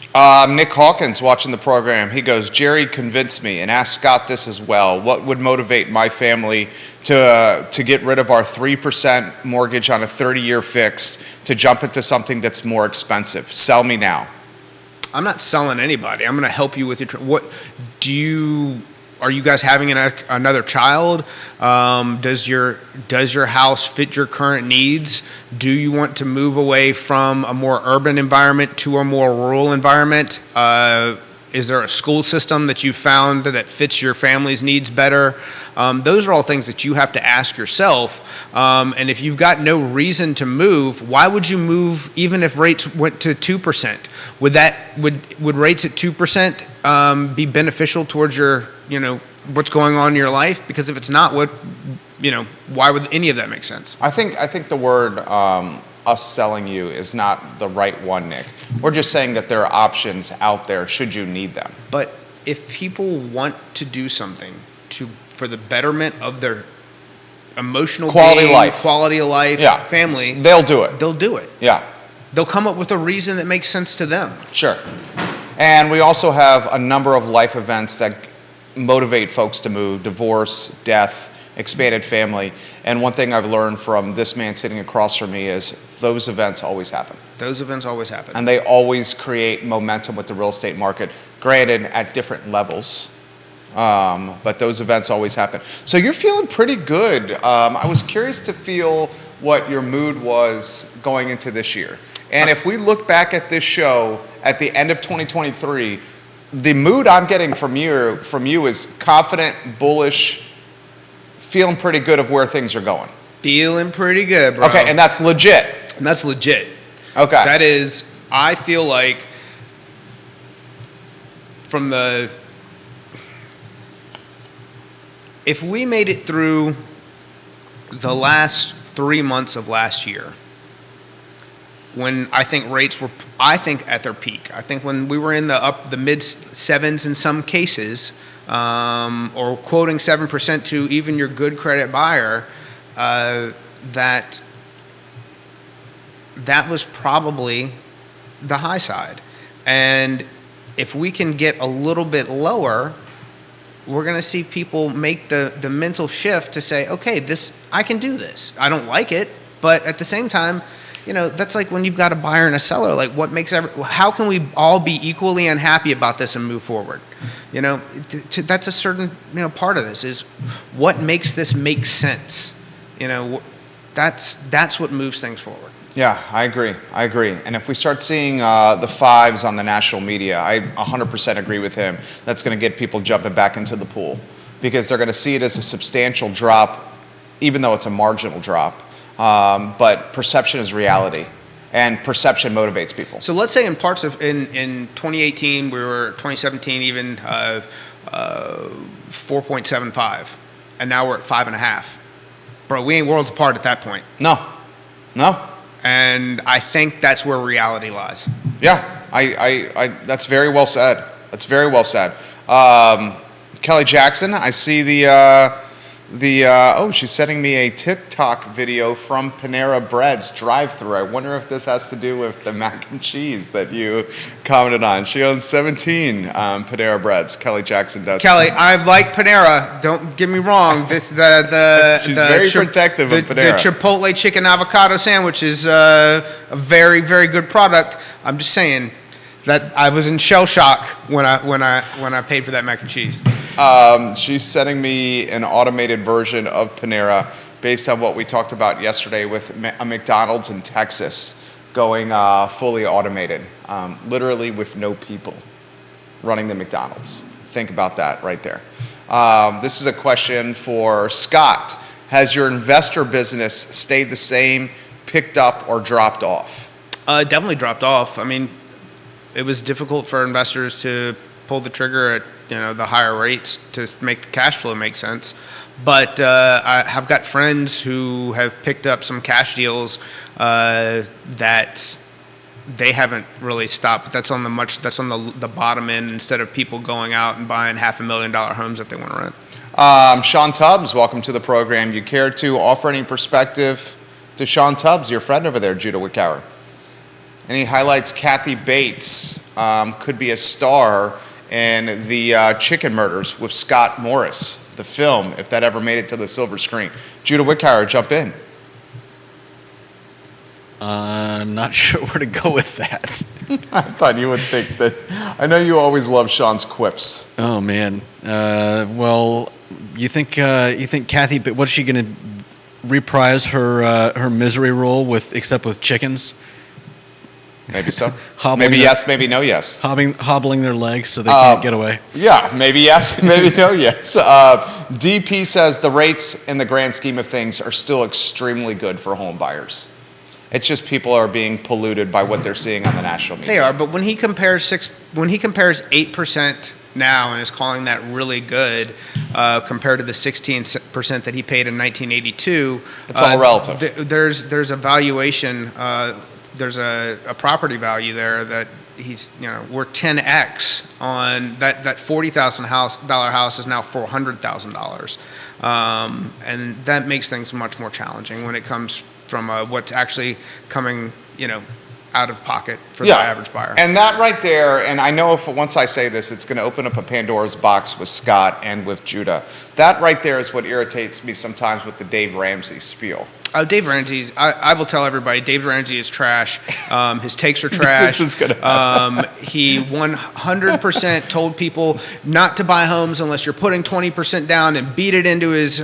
Nick Hawkins watching the program, he goes, Jerry convinced me, and asked Scott this as well. What would motivate my family to get rid of our 3% mortgage on a 30-year fixed to jump into something that's more expensive? Sell me now. I'm not selling anybody. I'm going to help you with your. Are you guys having another child? Does your house fit your current needs? Do you want to move away from a more urban environment to a more rural environment? Is there a school system that you found that fits your family's needs better? Those are all things that you have to ask yourself. And if you've got no reason to move, why would you move even if rates went to 2%? Would rates at 2% be beneficial towards your what's going on in your life? Because if it's not, why would any of that make sense? I think the word us selling you is not the right one, Nick. We're just saying that there are options out there should you need them. But if people want to do something for the betterment of their emotional quality of life, yeah, family, they'll do it. They'll do it. Yeah. They'll come up with a reason that makes sense to them. Sure. And we also have a number of life events that motivate folks to move: divorce, death, expanded family. And one thing I've learned from this man sitting across from me is those events always happen. Those events always happen. And they always create momentum with the real estate market, granted at different levels. But those events always happen. So you're feeling pretty good. I was curious to feel what your mood was going into this year. And if we look back at this show at the end of 2023, the mood I'm getting from you is confident, bullish, feeling pretty good of where things are going. Feeling pretty good, bro. Okay, and that's legit. And that's legit. Okay. That is, I feel like if we made it through the last 3 months of last year, when I think rates were, at their peak. I think when we were in the mid sevens in some cases, or quoting 7% to even your good credit buyer, that was probably the high side. And if we can get a little bit lower, we're going to see people make the mental shift to say, okay, I can do this. I don't like it, but at the same time, that's like when you've got a buyer and a seller. Like, how can we all be equally unhappy about this and move forward? That's a certain part of this is what makes this make sense. That's what moves things forward. Yeah, I agree. And if we start seeing the fives on the national media, I 100% agree with him. That's going to get people jumping back into the pool because they're going to see it as a substantial drop, even though it's a marginal drop. But perception is reality, and perception motivates people. So let's say in 2018, 2017 even 4.75, and now we're at 5.5. Bro, we ain't worlds apart at that point. No. And I think that's where reality lies. Yeah, I that's very well said. Kelly Jackson, I see she's sending me a TikTok video from Panera Bread's drive-thru. I wonder if this has to do with the mac and cheese that you commented on. She owns 17 Panera Breads. Kelly Jackson does. Kelly, I like Panera. Don't get me wrong. She's very protective of Panera. The Chipotle chicken avocado sandwich is a very, very good product. I'm just saying that I was in shell shock when I paid for that mac and cheese. She's sending me an automated version of Panera based on what we talked about yesterday with a McDonald's in Texas going fully automated, literally with no people running the McDonald's. Think about that right there. This is a question for Scott. Has your investor business stayed the same, picked up, or dropped off? Definitely dropped off. I mean, it was difficult for investors to pull the trigger at the higher rates to make the cash flow make sense. But I have got friends who have picked up some cash deals that they haven't really stopped. But that's on the bottom end, instead of people going out and buying $500,000 homes that they want to rent. Sean Tubbs, welcome to the program. You care to offer any perspective to Sean Tubbs, your friend over there, Judah Wickower? And he highlights Kathy Bates could be a star in the Chicken Murders with Scott Morris, the film, if that ever made it to the silver screen. Judah Wickower, jump in. Not sure where to go with that. I thought you would think that. I know you always love Sean's quips. Oh man. Well, you think Kathy? What's she going to reprise her misery role except with chickens? Maybe so. Maybe yes, maybe no yes. Hobbling their legs so they can't get away. Yeah, maybe yes, maybe no yes. DP says the rates in the grand scheme of things are still extremely good for home buyers. It's just people are being polluted by what they're seeing on the national media. They are, but when he compares 8% now and is calling that really good compared to the 16% that he paid in 1982, it's all relative. There's a valuation. There's a property value there that we're 10x on that $40,000 house is now $400,000, and that makes things much more challenging when it comes from what's actually coming out of pocket for the average buyer. And that right there, and I know once I say this, it's going to open up a Pandora's box with Scott and with Judah. That right there is what irritates me sometimes with the Dave Ramsey spiel. Dave Ramsey's, I will tell everybody, Dave Ramsey is trash. His takes are trash. This is gonna he 100% told people not to buy homes unless you're putting 20% down and beat it into his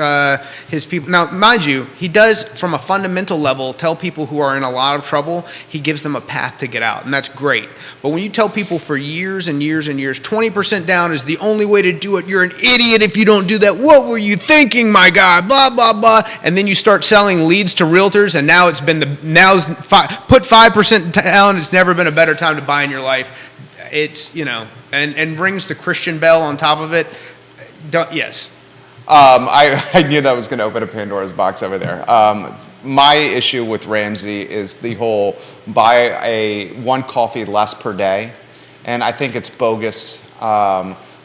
people. Now, mind you, he does, from a fundamental level, tell people who are in a lot of trouble, he gives them a path to get out, and that's great. But when you tell people for years and years and years, 20% down is the only way to do it, you're an idiot if you don't do that. What were you thinking, my God? Blah, blah, blah. And then you start selling leads to realtors, and now put 5% down. It's never been a better time to buy in your life. It's and rings the Christian bell on top of it. Yes. I knew that was going to open a Pandora's box over there. My issue with Ramsey is the whole buy one coffee less per day, and I think it's bogus.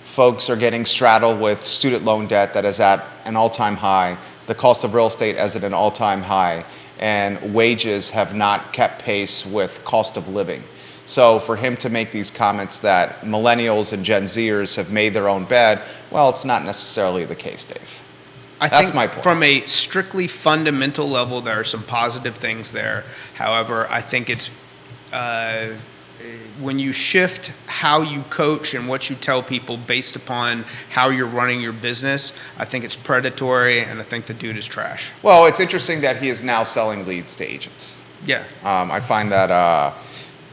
Folks are getting straddled with student loan debt that is at an all-time high. The cost of real estate is at an all-time high, and wages have not kept pace with cost of living. So for him to make these comments that millennials and Gen Zers have made their own bed, well, it's not necessarily the case, Dave. That's my point. From a strictly fundamental level, there are some positive things there. However, I think it's when you shift how you coach and what you tell people based upon how you're running your business, I think it's predatory, and I think the dude is trash. Well, it's interesting that he is now selling leads to agents. Yeah. I find that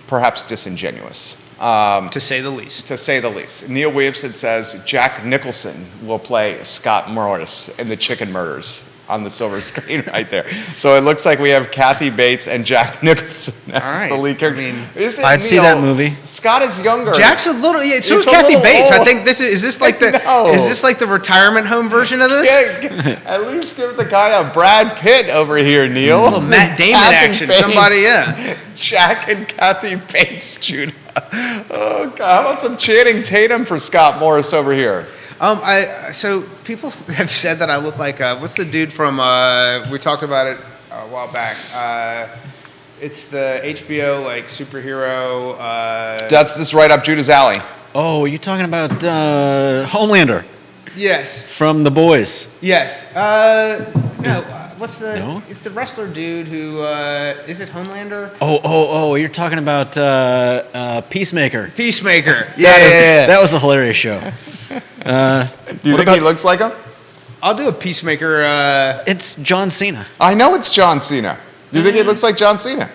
perhaps disingenuous. To say the least. To say the least. Neil Williamson says Jack Nicholson will play Scott Morris in the Chicken Murders on the silver screen right there. So it looks like we have Kathy Bates and Jack Nicholson as the lead character. I'd see that movie. Scott is younger. Jack's a little, so is Kathy Bates. Old. I think is this like the retirement home version of this? Yeah, at least give the guy a Brad Pitt over here, Neil. A little Matt Damon action. Bates. Somebody, yeah. Jack and Kathy Bates, Judah. Oh God, how about some Channing Tatum for Scott Morris over here? So people have said that I look like what's the dude from we talked about it a while back. It's the HBO superhero. This is right up Judah's alley. Oh, you're talking about Homelander? Yes. From The Boys? Yes. What's the? No? It's the wrestler dude who is it Homelander? Oh! You're talking about Peacemaker. Peacemaker. Yeah. That was a hilarious show. Do you think he looks like him? I'll do a Peacemaker. It's John Cena. I know it's John Cena. Do you think he looks like John Cena?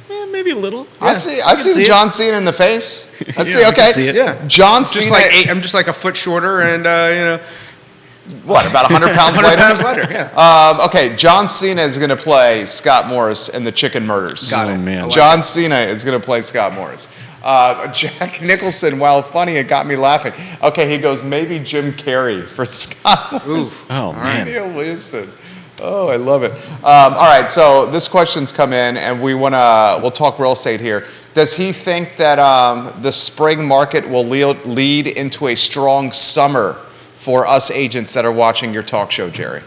Yeah, maybe a little. I see see it. John Cena in the face. I see. I Okay, can see it. Yeah. John Just Cena. like I'm just like a foot shorter, and What, about 100 pounds 100 later? pounds later. Yeah. Okay, John Cena is going to play Scott Morris in the Chicken Murders. Got Oh, it. man. I like John it. Cena is going to play Scott Morris. Jack Nicholson, while funny, it got me laughing. Okay, he goes, maybe Jim Carrey for Scott Morris. Oh, man. Neil Williamson. Oh, I love it. All right, so this question's come in, and we'll talk real estate here. Does he think that the spring market will lead into a strong summer for us agents that are watching your talk show, Jerry?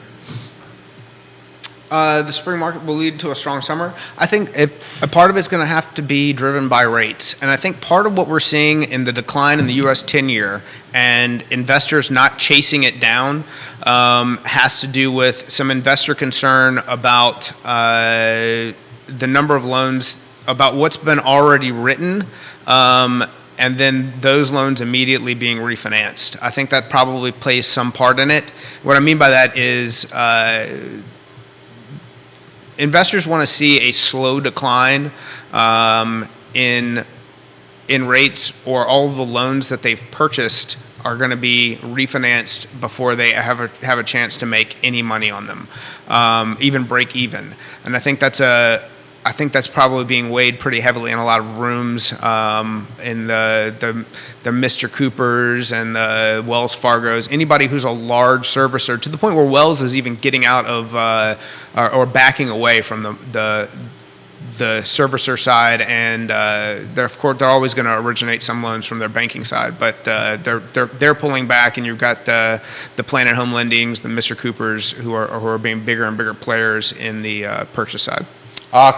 The spring market will lead to a strong summer. I think a part of it's going to have to be driven by rates. And I think part of what we're seeing in the decline in the U.S. 10-year and investors not chasing it down has to do with some investor concern about the number of loans, about what's been already written, and then those loans immediately being refinanced. I think that probably plays some part in it. What I mean by that is investors want to see a slow decline in rates, or all the loans that they've purchased are going to be refinanced before they have a chance to make any money on them, even break even. And I think that's probably being weighed pretty heavily in a lot of rooms in the Mr. Coopers and the Wells Fargos. Anybody who's a large servicer, to the point where Wells is even getting out of or backing away from the servicer side, and they're always going to originate some loans from their banking side, but they're pulling back, and you've got the Planet Home Lendings, the Mr. Coopers, who are being bigger and bigger players in the purchase side.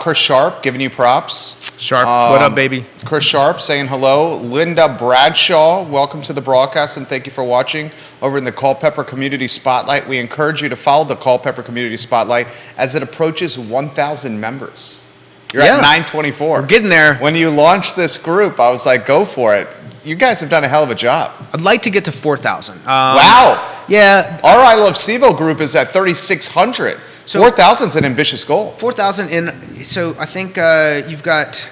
Chris Sharp, giving you props. Sharp, what up, baby? Chris Sharp saying hello. Linda Bradshaw, welcome to the broadcast, and thank you for watching over in the Culpeper Community Spotlight. We encourage you to follow the Culpeper Community Spotlight as it approaches 1,000 members. You're at 924. We're getting there. When you launched this group, I was like, go for it. You guys have done a hell of a job. I'd like to get to 4,000. Wow. Yeah. Our I Love CVille group is at 3,600. So 4,000 is an ambitious goal. 4,000 in. So I think you've got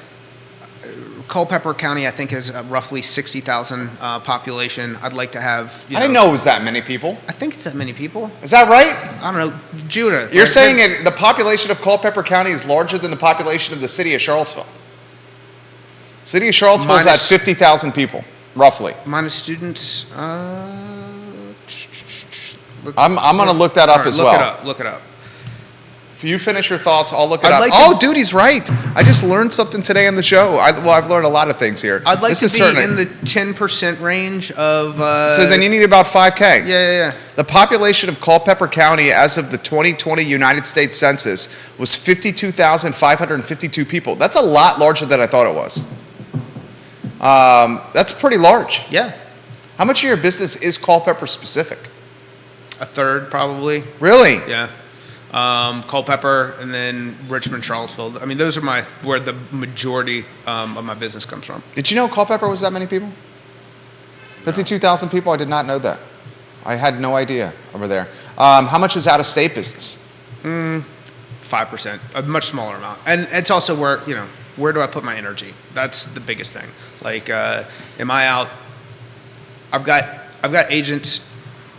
Culpeper County. I think is roughly 60,000 population. I'd like to have. I didn't know it was that many people. I think it's that many people. Is that right? I don't know, Judah. You're saying the population of Culpeper County is larger than the population of the city of Charlottesville? City of Charlottesville is at 50,000 people, roughly. Minus students. I'm going to look that up as well. Look it up. If you finish your thoughts, I'll look it I'd up. like to- Dude, he's right. I just learned something today on the show. I've learned a lot of things here. I'd like This to is be in the 10% range of. So then you need about 5K. Yeah. The population of Culpeper County as of the 2020 United States Census was 52,552 people. That's a lot larger than I thought it was. That's pretty large. Yeah. How much of your business is Culpeper specific? A third probably. Really? Yeah. Culpeper, and then Richmond, Charlottesville. I mean, those are where the majority of my business comes from. Did you know Culpeper was that many people? 52,000 people? I did not know that. I had no idea over there. How much is out-of-state business? 5%, a much smaller amount. And it's also where do I put my energy? That's the biggest thing. Like, am I out? I've got agents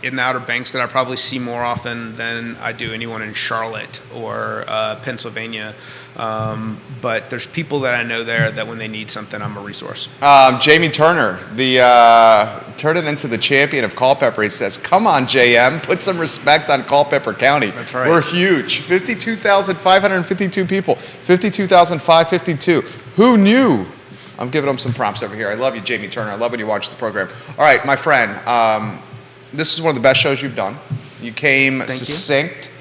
in the Outer Banks that I probably see more often than I do anyone in Charlotte or Pennsylvania. But there's people that I know there that when they need something, I'm a resource. Jamie Turner, turn it into the champion of Culpeper. He says, come on, JM, put some respect on Culpeper County. That's right. We're huge. 52,552 people. 52,552. Who knew? I'm giving him some prompts over here. I love you, Jamie Turner. I love when you watch the program. All right, my friend, this is one of the best shows you've done. You came succinct,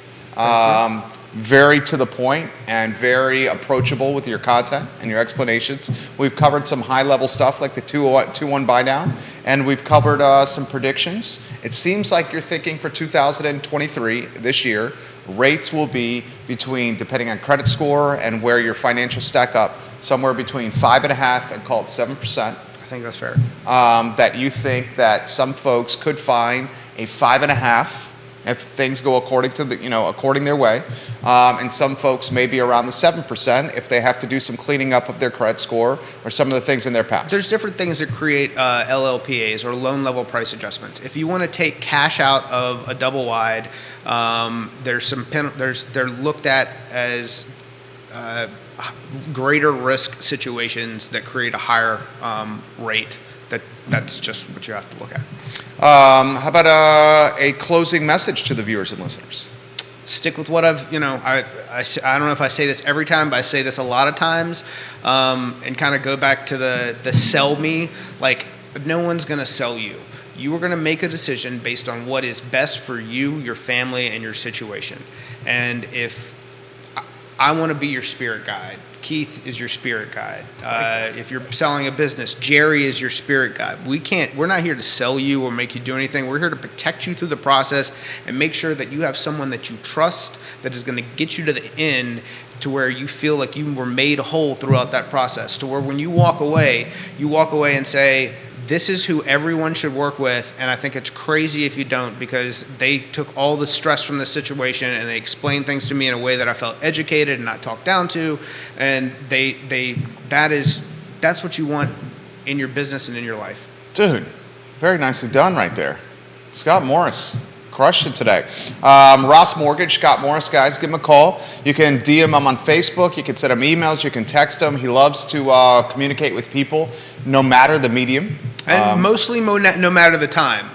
very to the point, and very approachable with your content and your explanations. We've covered some high-level stuff like the 2-1 buy down, and we've covered some predictions. It seems like you're thinking for 2023, this year, rates will be between, depending on credit score and where your financial stack up, somewhere between 5.5% and call it 7%. I think that's fair. That you think that some folks could find a 5.5 if things go according to according their way. And some folks may be around the 7% if they have to do some cleaning up of their credit score or some of the things in their past. There's different things that create LLPAs or loan level price adjustments. If you want to take cash out of a double wide, they're looked at as greater risk situations that create a higher rate. That's just what you have to look at. How about a closing message to the viewers and listeners? Stick with what I don't know if I say this every time, but I say this a lot of times, and kind of go back to the sell me. Like, no one's going to sell you. You are going to make a decision based on what is best for you, your family, and your situation. And if I want to be your spirit guide, Keith is your spirit guide. If you're selling a business, Jerry is your spirit guide. We're not here to sell you or make you do anything. We're here to protect you through the process and make sure that you have someone that you trust that is going to get you to the end, to where you feel like you were made whole throughout that process, to where when you walk away and say, this is who everyone should work with, and I think it's crazy if you don't, because they took all the stress from the situation and they explained things to me in a way that I felt educated and not talked down to, and that's what you want in your business and in your life. Dude, very nicely done right there. Scott Morris, crushed it today. Ross Mortgage, Scott Morris, guys, give him a call. You can DM him on Facebook. You can send him emails. You can text him. He loves to communicate with people, no matter the medium. And mostly no matter the time.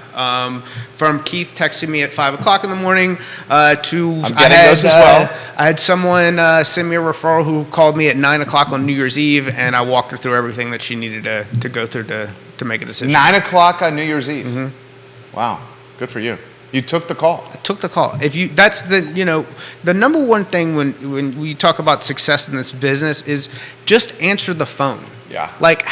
From Keith texting me at 5 o'clock in the morning to I'm getting those as well. I had someone send me a referral who called me at 9 o'clock on New Year's Eve, and I walked her through everything that she needed to go through to make a decision. 9 o'clock on New Year's Eve. Mm-hmm. Wow, good for you. You took the call. I took the call. That's the number one thing when we talk about success in this business is just answer the phone. Yeah. Like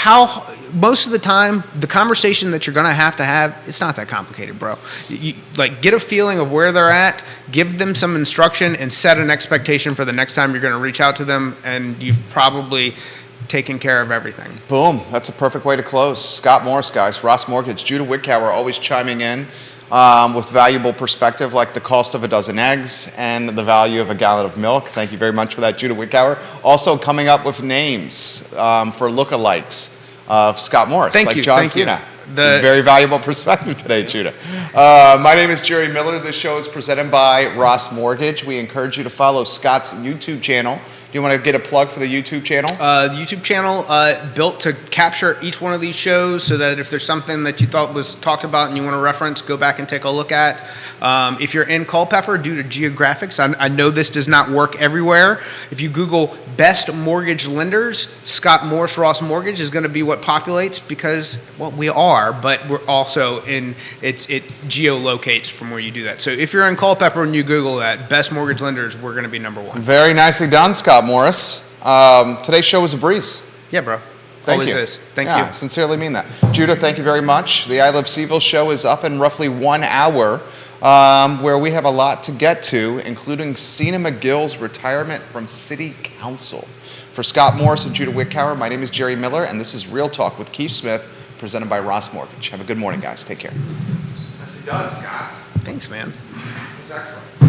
most of the time, the conversation that you're going to have, it's not that complicated, bro. You get a feeling of where they're at, give them some instruction, and set an expectation for the next time you're going to reach out to them, and you've probably taken care of everything. Boom. That's a perfect way to close. Scott Morris, guys. Ross Mortgage. Judah Wickower always chiming in with valuable perspective, like the cost of a dozen eggs and the value of a gallon of milk. Thank you very much for that, Judah Wickower. Also coming up with names for lookalikes of Scott Morris, Thank you. John Cena. Very valuable perspective today, Judah. My name is Jerry Miller. This show is presented by Ross Mortgage. We encourage you to follow Scott's YouTube channel. Do you want to get a plug for the YouTube channel? The YouTube channel built to capture each one of these shows, so that if there's something that you thought was talked about and you want to reference, go back and take a look at. If you're in Culpeper, due to geographics, I know this does not work everywhere. If you Google best mortgage lenders, Scott Morris Ross Mortgage is going to be what populates, because, well, we are, but we're also it geolocates from where you do that. So if you're in Culpeper and you Google that, best mortgage lenders, we're going to be number one. Very nicely done, Scott Morris. Today's show was a breeze. Yeah, bro. Thank Always you. is. Thank you. you. Sincerely mean that. Judah, thank you very much. The I Love CVille show is up in roughly 1 hour, where we have a lot to get to, including Cena McGill's retirement from City Council. For Scott Morris and Judah Wickower, my name is Jerry Miller, and this is Real Talk with Keith Smith, presented by Ross Mortgage. Have a good morning, guys. Take care. Nicely done, Scott. Thanks, man. It was excellent.